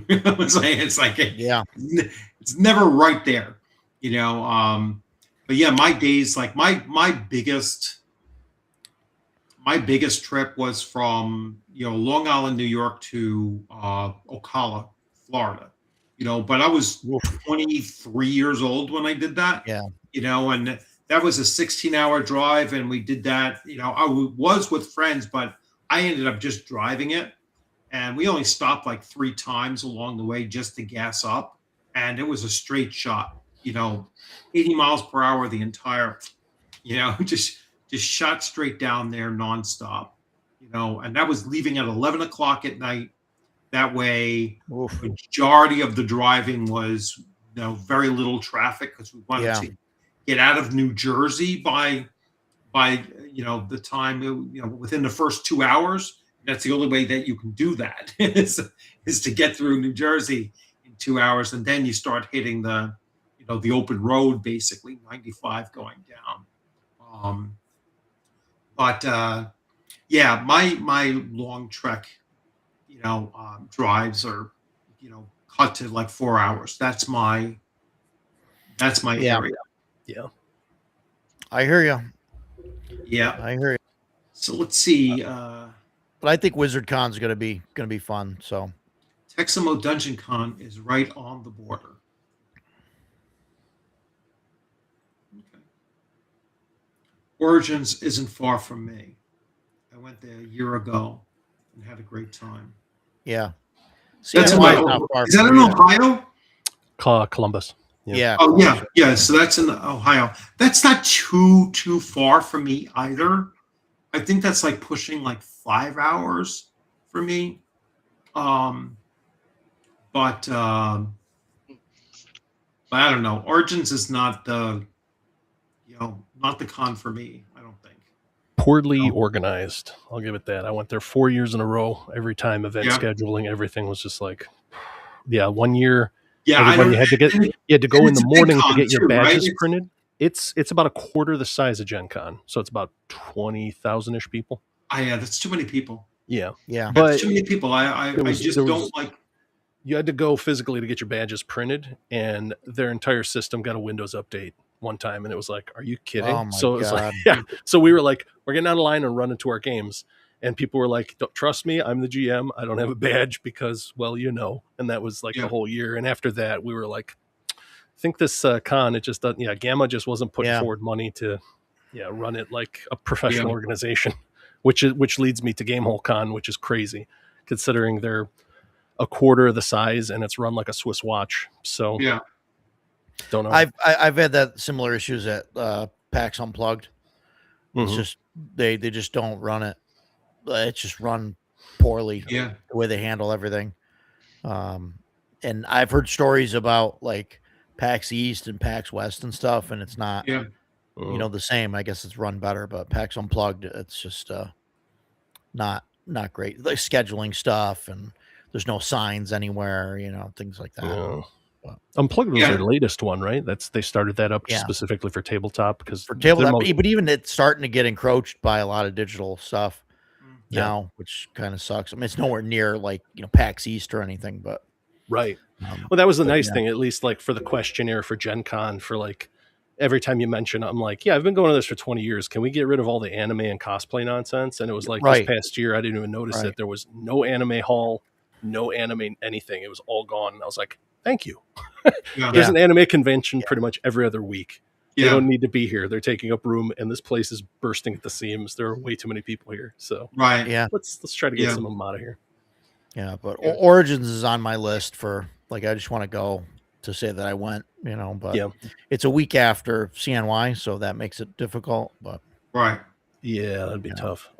It's like it's never right there, But yeah, my days, like my biggest trip was from Long Island, New York to Ocala, Florida. But I was 23 years old when I did that. Yeah. And that was a 16-hour drive, and we did that. I was with friends, but I ended up just driving it, and we only stopped like 3 times along the way just to gas up, and it was a straight shot. 80 miles per hour the entire, just shot straight down there nonstop. And that was leaving at 11 o'clock at night. That way, the majority of the driving was very little traffic, because we wanted to get out of New Jersey by the time, within the first 2 hours. That's the only way that you can do that is to get through New Jersey in 2 hours, and then you start hitting the open road, basically 95 going down. But my long trek drives are cut to like 4 hours. That's my area. Yeah. I hear you. Yeah. I hear you. So let's see. But I think Wizard Con's gonna be fun. So Texamo Dungeon Con is right on the border. Okay. Origins isn't far from me. I went there a year ago and had a great time. yeah. That's in is that in Ohio? Columbus. Yeah. Oh yeah, yeah. So that's in Ohio. That's not too far from me either. I think that's like pushing like 5 hours for me. But I don't know. Origins is not the not the con for me. I don't think. Poorly organized. I'll give it that. I went there 4 years in a row. Every time event scheduling, everything was just like, 1 year. Yeah, everybody had to go in the morning to get your badges printed. It's about a quarter the size of Gen Con, so it's about 20,000-ish people. Yeah, that's too many people. Yeah, but that's too many people. I just don't like. You had to go physically to get your badges printed, and their entire system got a Windows update one time, and it was like, "Are you kidding?" Oh my so it was God. like, So we were like, "We're getting out of line and running to our games." And people were like, "Don't trust me. I'm the GM. I don't have a badge because, well, And that was like the whole year. And after that, we were like, I think this con, it just doesn't. Yeah, Gamma just wasn't putting forward money to, run it like a professional organization, which leads me to Gamehole Con, which is crazy, considering they're a quarter of the size and it's run like a Swiss watch. So don't know. I've had that similar issues at PAX Unplugged. It's just they just don't run it. It's just run poorly. Yeah, the way they handle everything. And I've heard stories about like PAX East and PAX West and stuff, and it's not the same. I guess it's run better, but PAX Unplugged, it's just not great. Like scheduling stuff, and there's no signs anywhere, things like that. Yeah. Unplugged was their latest one, right? They started that up specifically for tabletop because for tabletop, but even it's starting to get encroached by a lot of digital stuff now, which kind of sucks. I mean, it's nowhere near like PAX East or anything, but right. Well, that was the nice thing, at least like for the questionnaire for Gen Con, for like every time you mention, I'm like, I've been going to this for 20 years. Can we get rid of all the anime and cosplay nonsense? And it was like this past year, I didn't even notice that there was no anime hall, no anime anything. It was all gone. And I was like, thank you. There's an anime convention pretty much every other week. They don't need to be here. They're taking up room, and this place is bursting at the seams. There are way too many people here. So let's try to get some of them out of here. Yeah, but Origins is on my list for like I just want to go to say that I went, but it's a week after CNY, so that makes it difficult. But yeah, that'd be tough.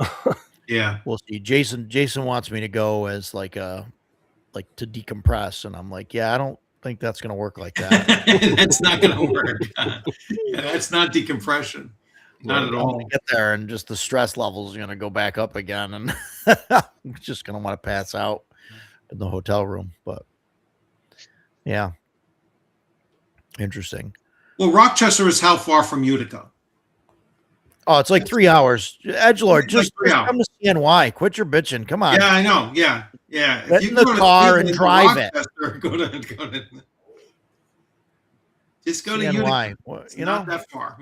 We'll see. Jason wants me to go as like to decompress, and I'm like, I don't think that's going to work like that. That's not going to work. That's not decompression. Not at all. Get there and just the stress levels are going to go back up again, and I'm just going to want to pass out in the hotel room. But interesting. Well, Rochester is how far from Utica? Oh, it's like 3 hours. Edgelord, just come to CNY. Quit your bitching. Come on. Yeah, I know. Yeah. Get in the car and drive it. Go to just go to CNY. Utica. Not that far.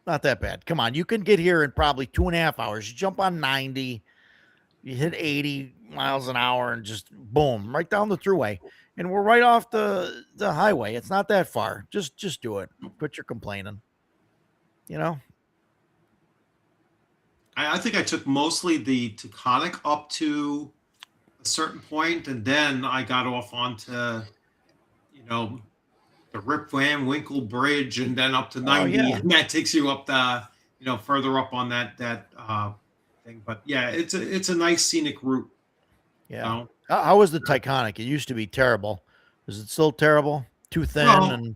Not that bad. Come on. You can get here in probably 2.5 hours. You jump on 90, you hit 80 miles an hour and just boom, right down the thruway. And we're right off the highway. It's not that far. Just do it. Quit your complaining. I think I took mostly the Taconic up to a certain point, and then I got off onto, the Rip Van Winkle Bridge, and then up to 90, and that takes you up the, further up on that thing. But it's a nice scenic route. Yeah. How was the Taconic? It used to be terrible. Is it still terrible? Too thin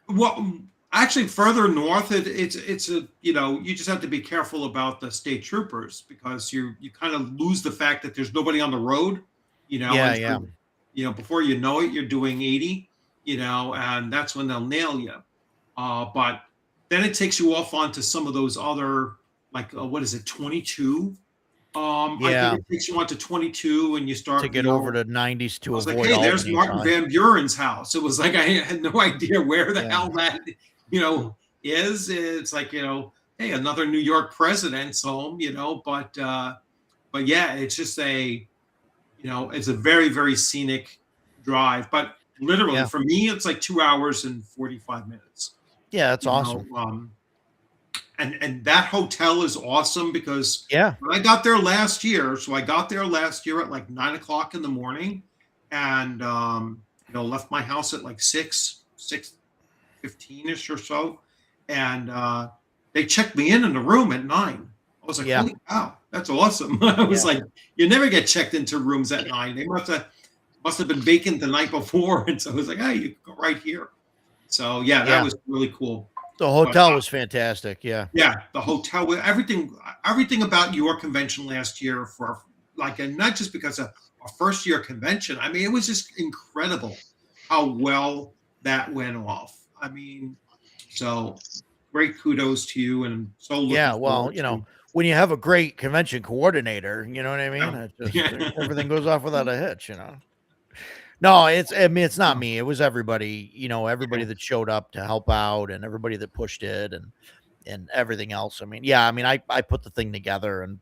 Well, actually, further north, it's a you just have to be careful about the state troopers because you kind of lose the fact that there's nobody on the road. Before you know it, you're doing 80. And that's when they'll nail you. But then it takes you off onto some of those other, like what is it, 22 I think it takes you on to 22 and you start to get over to 90s to avoid. Like, hey, there's Martin Van Buren's house. It was like I had no idea where the hell that is. It's like hey, another New York president's home. But yeah, it's just it's a very, very scenic drive. But literally for me, it's like 2 hours and 45 minutes. Yeah, that's awesome. And that hotel is awesome because when I got there last year, so I got there last year at like 9 o'clock in the morning, and left my house at like 6:15ish or so, and they checked me in the room at 9. I was like, holy cow, that's awesome. I was like, you never get checked into rooms at 9. They must have been vacant the night before, and so I was like, hey, you can go right here. So that was really cool. The hotel was fantastic. Yeah, the hotel with everything about your convention last year and not just because of our first year convention. I mean, it was just incredible how well that went off. I mean, so great kudos to you, and so when you have a great convention coordinator, you know what I mean. Everything goes off without a hitch. No, it's not me. It was everybody, everybody that showed up to help out and everybody that pushed it and everything else. I mean, I put the thing together and,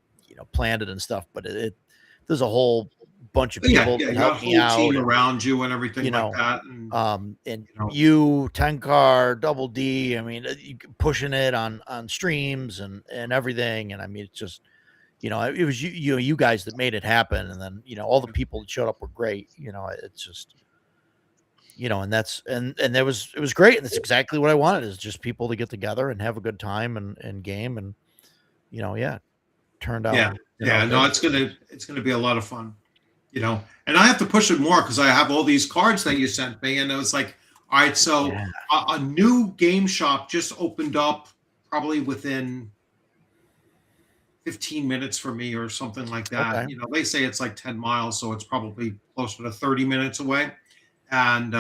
planned it and stuff, but there's a whole bunch of people that helped me out team around you and everything like that. And you, Tenkar, Double D, I mean, pushing it on streams and everything. And I mean, it's just, it was you guys that made it happen, and then all the people that showed up were great. It's just and that's and it was great, and that's exactly what I wanted, is just people to get together and have a good time and game, and turned out it's gonna be a lot of fun, and I have to push it more because I have all these cards that you sent me, and it was like, all right, so a new game shop just opened up probably within 15 minutes for me or something like that. Okay. They say it's like 10 miles, so it's probably closer to 30 minutes away. And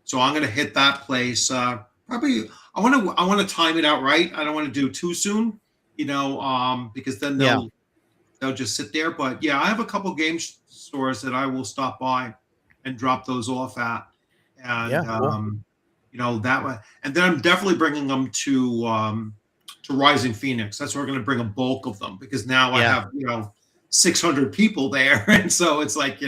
so I'm going to hit that place. Probably I want to time it out right. I don't want to do too soon, because then they'll just sit there. But I have a couple game stores that I will stop by and drop those off at. And cool. That way. And then I'm definitely bringing them to Rising Phoenix. That's where we're going to bring a bulk of them, because now I have 600 people there, and so it's like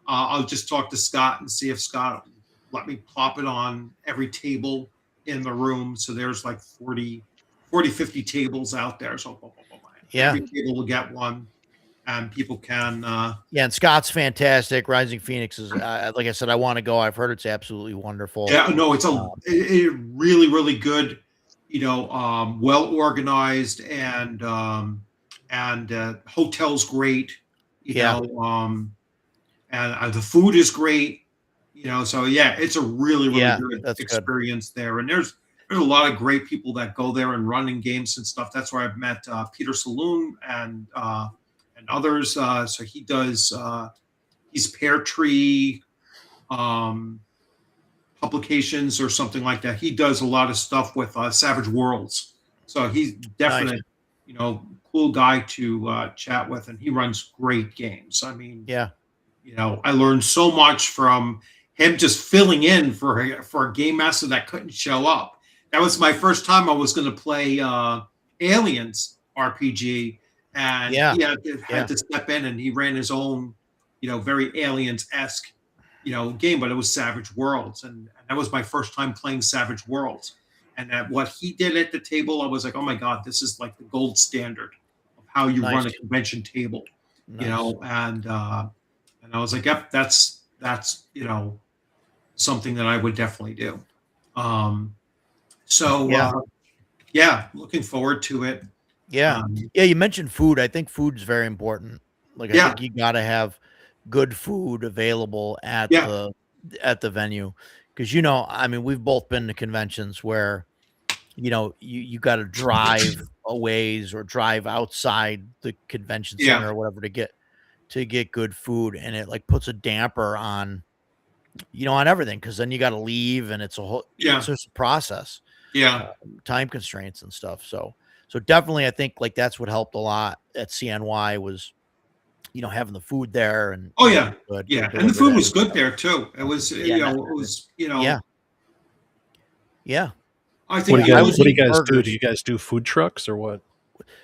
I'll just talk to Scott and see if Scott let me plop it on every table in the room. So there's like 40, 50 tables out there. So every table will get one, and people can. And Scott's fantastic. Rising Phoenix is like I said, I want to go. I've heard it's absolutely wonderful. Yeah, no, it's a really, really good. Well organized, and hotel's great, and the food is great, so it's a really, really good experience there. And there's a lot of great people that go there and running games and stuff. That's where I've met Peter Saloon and others. So he does he's Pear Tree publications or something like that. He does a lot of stuff with Savage Worlds, so he's definitely cool guy to chat with, and he runs great games. I mean, I learned so much from him just filling in for a game master that couldn't show up. That was my first time I was going to play Aliens RPG, and he had to step in, and he ran his own very Aliens-esque game, but it was Savage Worlds, and that was my first time playing Savage Worlds. And what he did at the table, I was like, oh my God, this is like the gold standard of how you run a convention table, and I was like, yep, that's something that I would definitely do. Looking forward to it. You mentioned food. I think food is very important. Like, I think you got to have good food available at the venue, because I mean, we've both been to conventions where you got to drive a ways or drive outside the convention center or whatever to get good food, and it like puts a damper on on everything, because then you got to leave, and it's a whole it's just a process, time constraints and stuff. So So definitely, I think like that's what helped a lot at CNY was, having the food there and and the food was good there too. It was yeah. I think what do you guys do? Do you guys do food trucks or what?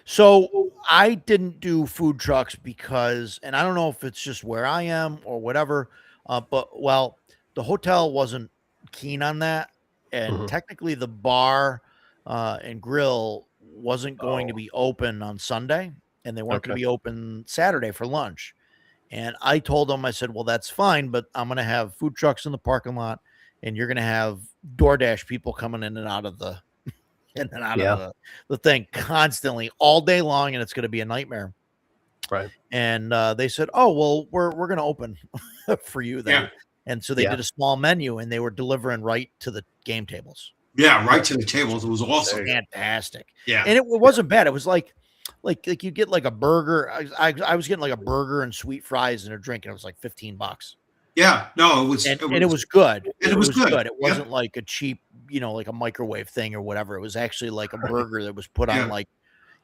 So I didn't do food trucks because, and I don't know if it's just where I am or whatever, but the hotel wasn't keen on that, and technically the bar and grill wasn't going to be open on Sunday, and they weren't going to be open Saturday for lunch. And I told them, I said, well, that's fine, but I'm going to have food trucks in the parking lot, and you're going to have DoorDash people coming in and out of the the thing constantly all day long, and it's going to be a nightmare. Right. And they said, oh, well, we're going to open for you then. Yeah. And so they did a small menu, and they were delivering right to the game tables. Yeah, right to the tables. It was awesome. Fantastic. Yeah. And it wasn't bad. It was like you get like a burger. I was getting like a burger and sweet fries and a drink, and it was like $15. Yeah, no, it was and it was good. And it was good. It wasn't like a cheap, like a microwave thing or whatever. It was actually like a burger that was put on like,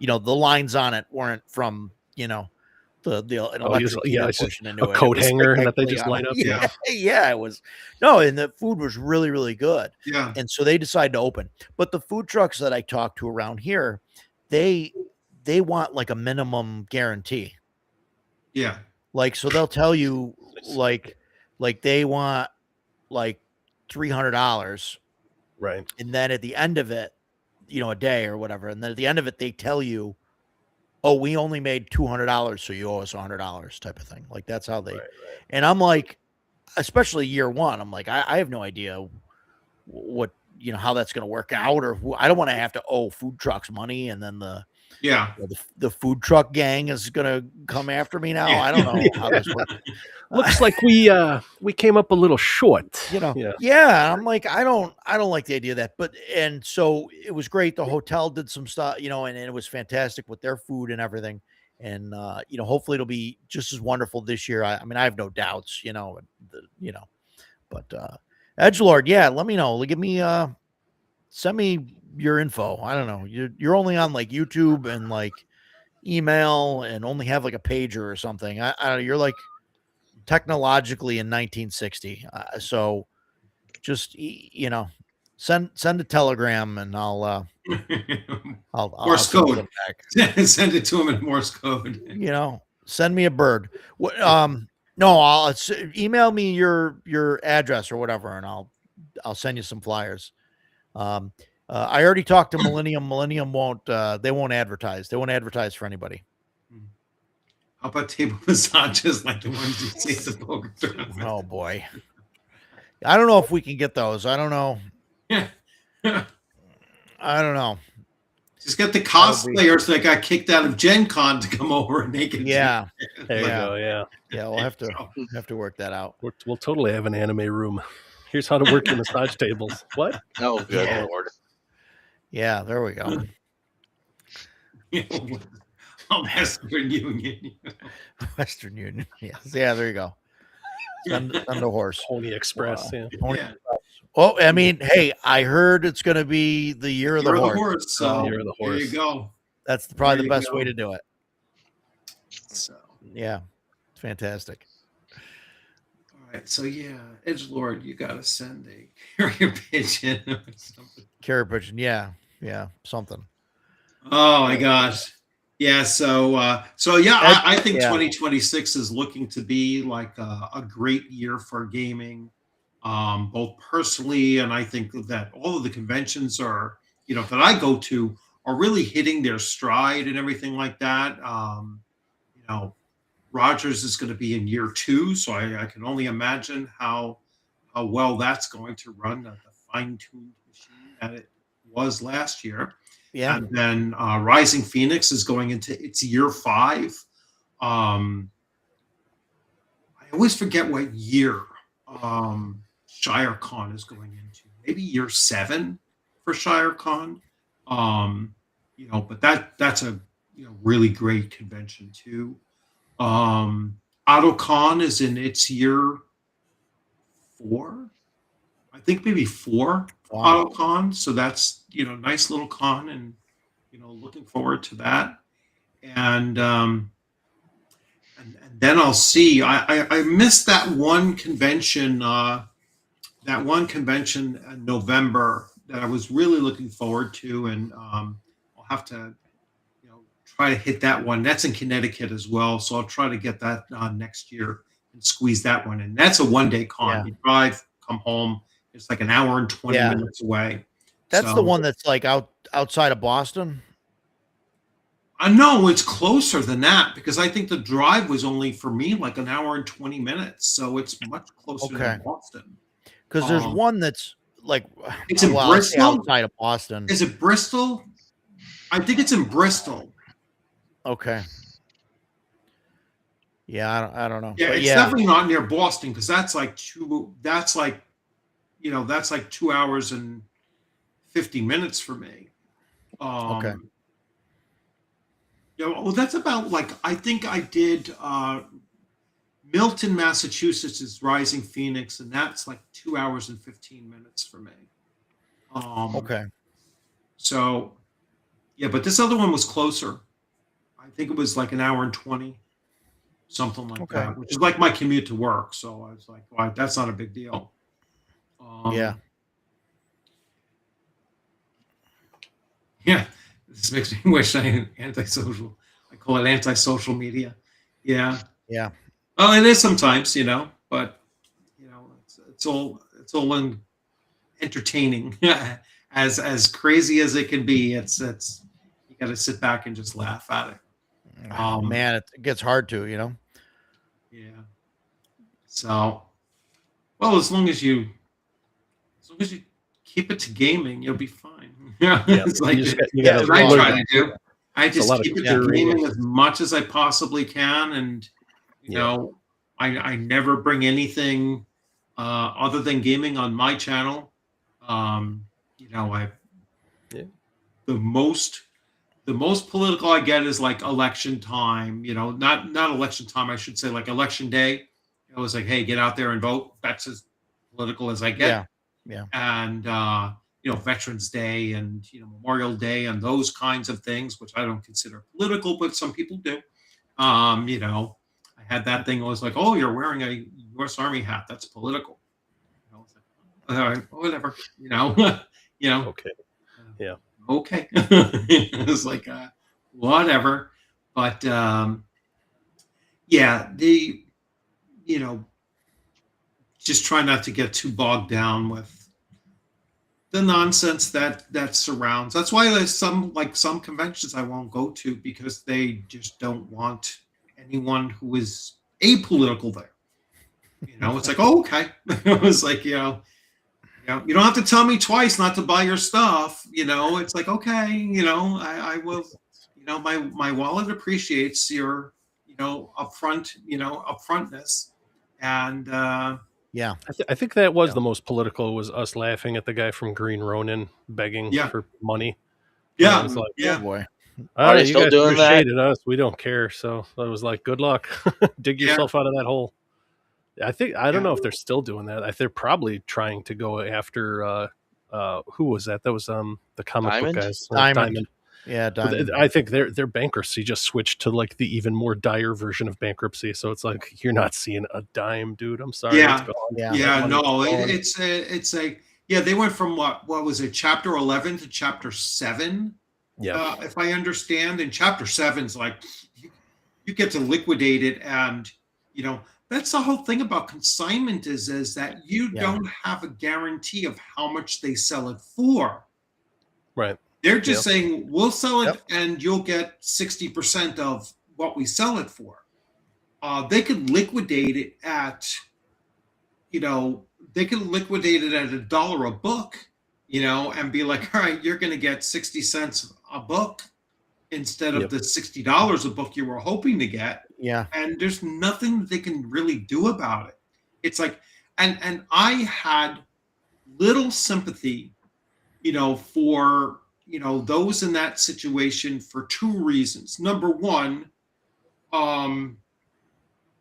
the lines on it weren't from, the electric a coat hanger that they just light up. Yeah, it was and the food was really, really good. Yeah. And so they decided to open. But the food trucks that I talked to around here, they want like a minimum guarantee. Yeah. Like, so they'll tell you like they want like $300. Right. And then at the end of it, a day or whatever. And then at the end of it, they tell you, oh, we only made $200. So you owe us $100 type of thing. Like that's how they, right. And I'm like, especially year one, I'm like, I have no idea what, how that's going to work out, or I don't want to have to owe food trucks money. And then the food truck gang is going to come after me now. I don't know how this works. Looks like we came up a little short. Yeah. I'm like, I don't like the idea of that. But and so it was great. The hotel did some stuff, and it was fantastic with their food and everything. And hopefully it'll be just as wonderful this year. I mean, I have no doubts. But Edgelord, let me know. Give me send me your info. I don't know. You're only on like YouTube and like email and only have like a pager or something. You're like technologically in 1960. So just send a telegram and I'll Morse code. Send it to him in Morse code. Send me a bird. No, I'll email me your address or whatever, and I'll send you some flyers. I already talked to Millennium. Millennium won't advertise. They won't advertise for anybody. How about table massages like the ones you see at the poker tournament? Oh boy. I don't know if we can get those. I don't know. Yeah. I don't know. Just get the cosplayers that got kicked out of Gen Con to come over and make it. Yeah. There you go. Yeah. Yeah. We'll have to work that out. We'll totally have an anime room. Here's how to work the massage tables. What? Oh, good Lord. Yeah, there we go. Western Union. Western Union. Yes. Yeah, there you go. Send a horse. Pony Express. Yeah. Oh, I mean, hey, I heard it's going to be the year of the horse. So year of the horse. There you go. That's probably the best way to do it. So yeah, it's fantastic. All right, so Edgelord, you got to send a carrier pigeon or something. Carrier pigeon, yeah, something. Oh my gosh, yeah. I think 2026 is looking to be like a great year for gaming, both personally, and I think that all of the conventions are, that I go to are really hitting their stride and everything like that. Rogers is going to be in year 2, so I can only imagine how well that's going to run, the fine-tuned machine that it was last year. Yeah. And then Rising Phoenix is going into its year 5. I always forget what year ShireCon is going into. Maybe year 7 for ShireCon. But that's a really great convention too. AutoCon is in its year 4. I think maybe 4. Wow. AutoCon. So that's nice little con looking forward to that. And then I'll see. I missed that one convention. That one convention in November that I was really looking forward to, and I'll have to, try to hit that one. That's in Connecticut as well, so I'll try to get that next year and squeeze that one in. That's a one-day con. Yeah. You drive, come home. It's like an hour and 20 minutes away. That's the one that's like outside of Boston. No, it's closer than that because I think the drive was only for me like an hour and 20 minutes, so it's much closer than Boston. Because there's one that's like it's in Bristol, outside of Boston. Is it Bristol? I think it's in Bristol. Okay. Yeah, I don't know. Yeah, it's definitely not near Boston because that's like 2 hours and 50 minutes for me. Okay. Well, that's about like I think I did Milton, Massachusetts is Rising Phoenix, and that's like 2 hours and 15 minutes for me. Okay. So, yeah, but this other one was closer. I think it was like an hour and 20, something like that, which is like my commute to work. So I was like, well, that's not a big deal. Yeah. Yeah. This makes me wish I had antisocial. I call it antisocial media. Yeah. Yeah. Well, it is sometimes, but it's all entertaining. as crazy as it can be, it's you got to sit back and just laugh at it. Man, it gets hard to, Yeah. So, well, as long as you keep it to gaming, you'll be fine. Yeah, it's like what I try to do. I just keep it to gaming as much as I possibly can, and I never bring anything other than gaming on my channel. The most political I get is like election time. Not election time. I should say like election day. I was like, hey, get out there and vote. That's as political as I get. Yeah. And Veterans Day and Memorial Day and those kinds of things, which I don't consider political, but some people do. I had that thing. I was like, oh, you're wearing a U.S. Army hat. That's political. I was like, all right, whatever. Okay. Yeah. Okay. It was like, whatever. But just try not to get too bogged down with the nonsense that surrounds. That's why there's some conventions I won't go to because they just don't want anyone who is apolitical there. It's like, oh, okay. It was like, you don't have to tell me twice not to buy your stuff. It's like, okay, I will, my wallet appreciates your, upfrontness. And yeah, I think that was the most political, was us laughing at the guy from Green Ronin begging for money. Yeah. It's like, oh boy. All right, you guys appreciated us. We don't care. So I was like, good luck. Dig yourself out of that hole. I don't know if they're still doing that. They're probably trying to go after who was that? That was the comic book guys. Diamond. Yeah, Diamond. I think their bankruptcy just switched to like the even more dire version of bankruptcy. So it's like you're not seeing a dime, dude. I'm sorry. Yeah. It's gone. No, it's they went from what was it, chapter 11 to chapter 7. Yeah. If I understand, and chapter 7's like you get to liquidate it, and that's the whole thing about consignment is that you don't have a guarantee of how much they sell it for. Right. They're just saying, we'll sell it and you'll get 60% of what we sell it for. They could liquidate it at, $1 a book, and be like, all right, you're going to get 60 cents a book instead of the $60 a book you were hoping to get. Yeah. And there's nothing they can really do about it. It's like, and I had little sympathy, for, those in that situation for 2 reasons. Number one,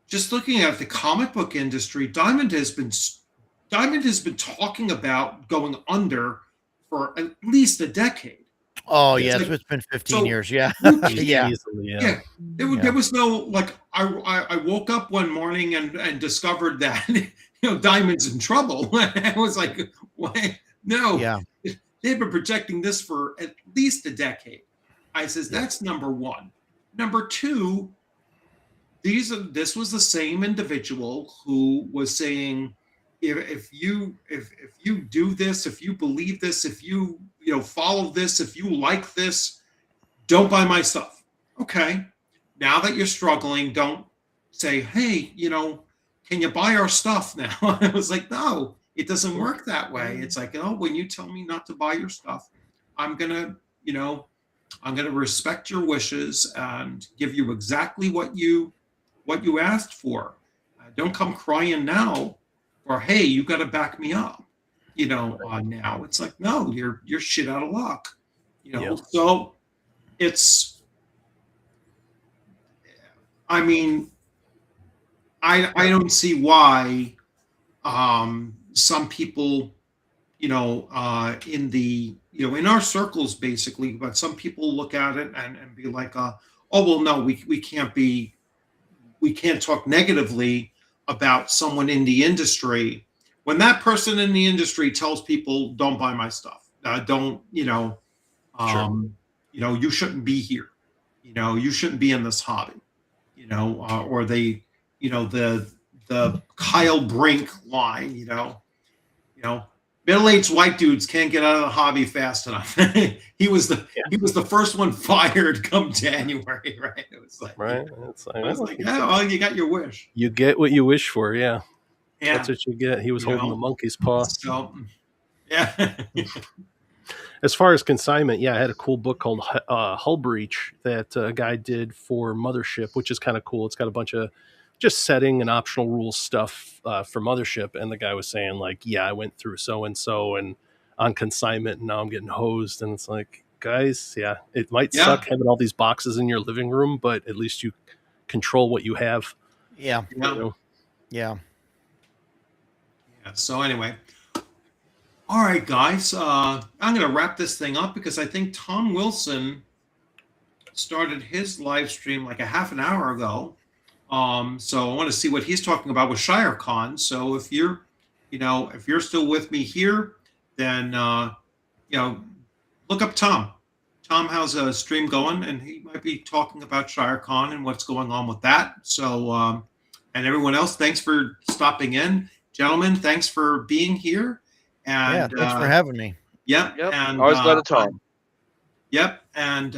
just looking at the comic book industry, Diamond has been talking about going under for at least a decade. Oh It's yeah, like, so it's been 15 years. Yeah, yeah. Yeah. There was no like. I woke up one morning and discovered that Diamond's in trouble. I was like, why? No, Yeah. they've been projecting this for at least a decade. I says that's number one. Number two, this was the same individual who was saying, if you do this, if you believe this, if you follow this, if you like this, don't buy my stuff. Okay. Now that you're struggling, don't say, hey, can you buy our stuff now? I was like, no, it doesn't work that way. It's like, when you tell me not to buy your stuff, I'm gonna respect your wishes and give you exactly what you asked for. Don't come crying now, or hey, you got to back me up. Now it's like, no, you're shit out of luck. So it's. I mean, I don't see why some people, in the in our circles basically, but some people look at it and be like, oh well, no, we can't talk negatively about someone in the industry when that person in the industry tells people don't buy my stuff, don't you shouldn't be here, you shouldn't be in this hobby, or they the Kyle Brink line, middle-aged white dudes can't get out of the hobby fast enough. he was the first one fired come January, right? It was like, right. Well, you got your wish. You get what you wish for, yeah. That's what you get. He was holding the monkey's paw. So, yeah. As far as consignment, I had a cool book called Hull Breach that a guy did for Mothership, which is kind of cool. It's got a bunch of just setting and optional rules stuff for Mothership. And the guy was saying like, I went through so-and-so and on consignment and now I'm getting hosed. And it's like, guys, it might suck having all these boxes in your living room, but at least you control what you have. Yeah. Yeah. So anyway, all right, guys, I'm going to wrap this thing up because I think Tom Wilson started his live stream like a half an hour ago. So I want to see what he's talking about with ShireCon. So if you're still with me here, then, look up Tom. Tom has a stream going and he might be talking about ShireCon and what's going on with that. So, and everyone else, thanks for stopping in. Gentlemen, thanks for being here. And thanks for having me. Yep. And always glad to talk. Yep. And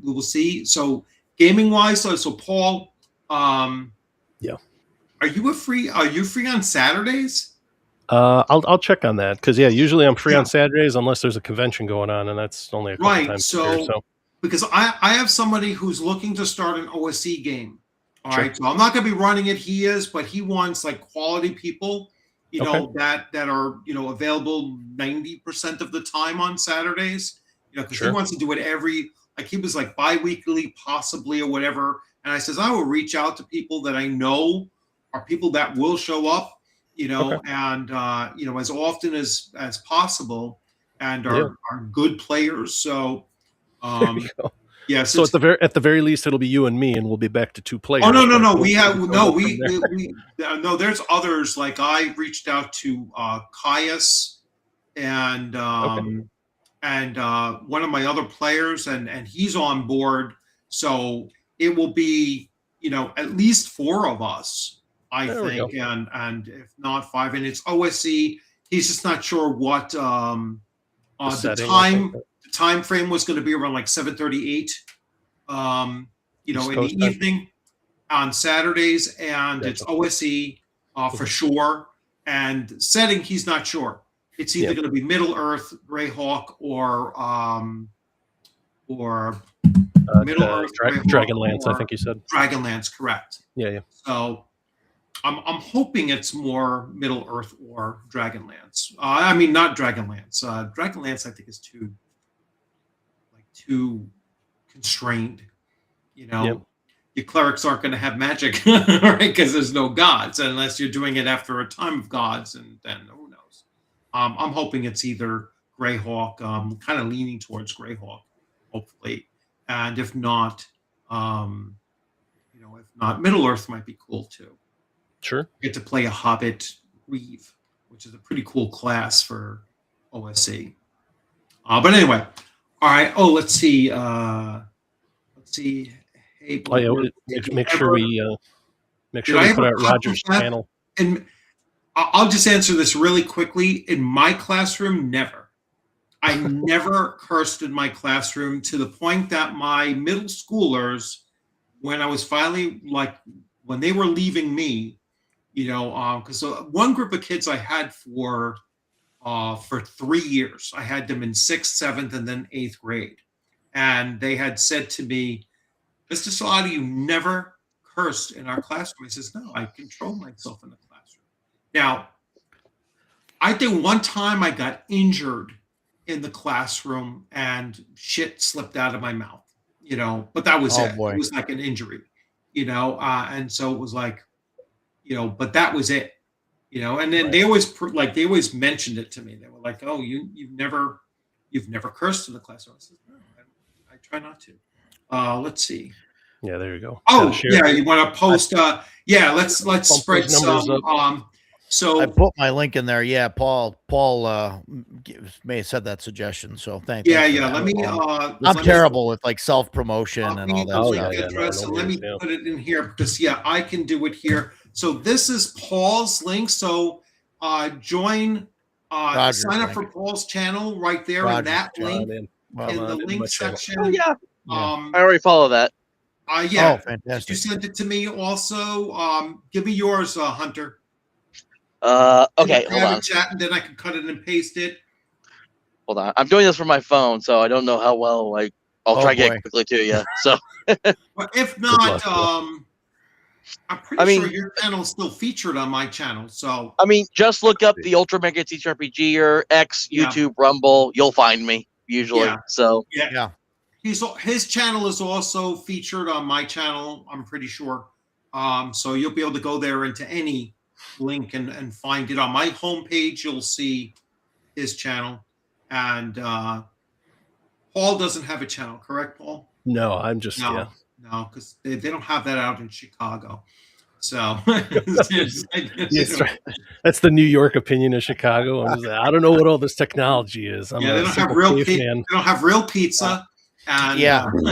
we will see. So gaming wise, so Paul, are you free on Saturdays? I'll check on that because usually I'm free on Saturdays unless there's a convention going on, and that's only a couple times a year. So because I have somebody who's looking to start an OSE game. All right, so I'm not going to be running it. He is, but he wants like quality people, that are available 90% of the time on Saturdays. Because he wants to do it he was like bi-weekly, possibly, or whatever. And I says I will reach out to people that I know are people that will show up, and as often as possible, and are good players. So. Yes. So at the very least, it'll be you and me, and we'll be back to 2 players. Oh no! We there's others. Like I reached out to Caius and one of my other players, and he's on board. So it will be at least 4 of us, I think, and if not 5. And it's OSE. He's just not sure what the time frame was going to be around like 7:38 in the evening on Saturdays, and it's OSE for sure. And setting, he's not sure. It's either going to be Middle Earth, Greyhawk, or Middle Earth, Dragonlance. I think you said Dragonlance, correct? Yeah. So I'm hoping it's more Middle Earth or Dragonlance. I mean, not Dragonlance. Dragonlance, I think, is too constrained. Your clerics aren't going to have magic, right? Because there's no gods unless you're doing it after a time of gods, and then who knows? I'm hoping it's either Greyhawk. Kind of leaning towards Greyhawk. hopefully. And if not, if not, Middle Earth might be cool too. Sure. Get to play a Hobbit Reeve, which is a pretty cool class for OSE. But anyway, all right. Oh, let's see. Hey, make sure we put out Roger's channel. And I'll just answer this really quickly. In my classroom, never. I never cursed in my classroom, to the point that my middle schoolers, when I was finally when they were leaving me, because one group of kids I had for 3 years, I had them in 6th, 7th, and then 8th grade. And they had said to me, Mr. Salati, you never cursed in our classroom. I says, no, I control myself in the classroom. Now, I think one time I got injured in the classroom and shit slipped out of my mouth, but that was it. Boy. It was like an injury, and so it was like, but that was it, and then they always mentioned it to me. They were like, oh, you've never cursed in the classroom. I said, no, I try not to. Let's see. Yeah, there you go. Oh, yeah, you want to post? Let's spread some. So I put my link in there. Yeah, Paul may have said that suggestion. So thanks. Yeah. Let me. I'm terrible with self promotion and all that stuff. Let me put it in here because I can do it here. So this is Paul's link. So join. Sign up for Paul's channel right there in that link in the link section. Oh yeah. I already follow that. Yeah. Oh, fantastic. You sent it to me also. Give me yours, Hunter. Okay, hold on. Chat, and then I can cut it and paste it. Hold on. I'm doing this from my phone, so I don't know how well. I'll try to get quickly to you. So, well, if not, I'm pretty sure your channel is still featured on my channel. So, just look up the Ultra Mega TTRPG or X, YouTube, Rumble. You'll find me usually. Yeah. So, yeah. His channel is also featured on my channel. I'm pretty sure. So you'll be able to go there into any link and find it on my homepage. You'll see his channel, and Paul doesn't have a channel, correct, Paul? No, I'm just no, because they don't have that out in Chicago. So that's the New York opinion of Chicago. I don't know what all this technology is. They don't have real they don't have real pizza. And,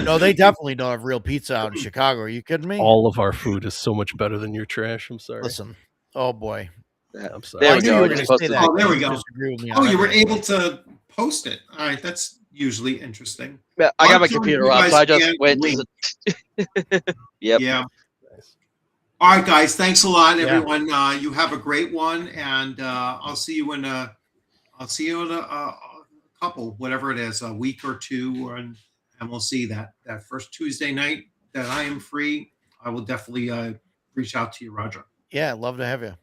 no, they definitely don't have real pizza out in Chicago. Are you kidding me? All of our food is so much better than your trash. I'm sorry. Listen, oh boy, I'm sorry. There we go. There we go. Oh, you were able to post it. All right, that's usually interesting. Yeah, I got my computer up, so I just went. Yep. Yeah. Nice. All right, guys. Thanks a lot, everyone. You have a great one, and I'll see you in a couple, whatever it is, a week or two, and we'll see that first Tuesday night that I am free. I will definitely reach out to you, Roger. Yeah, love to have you.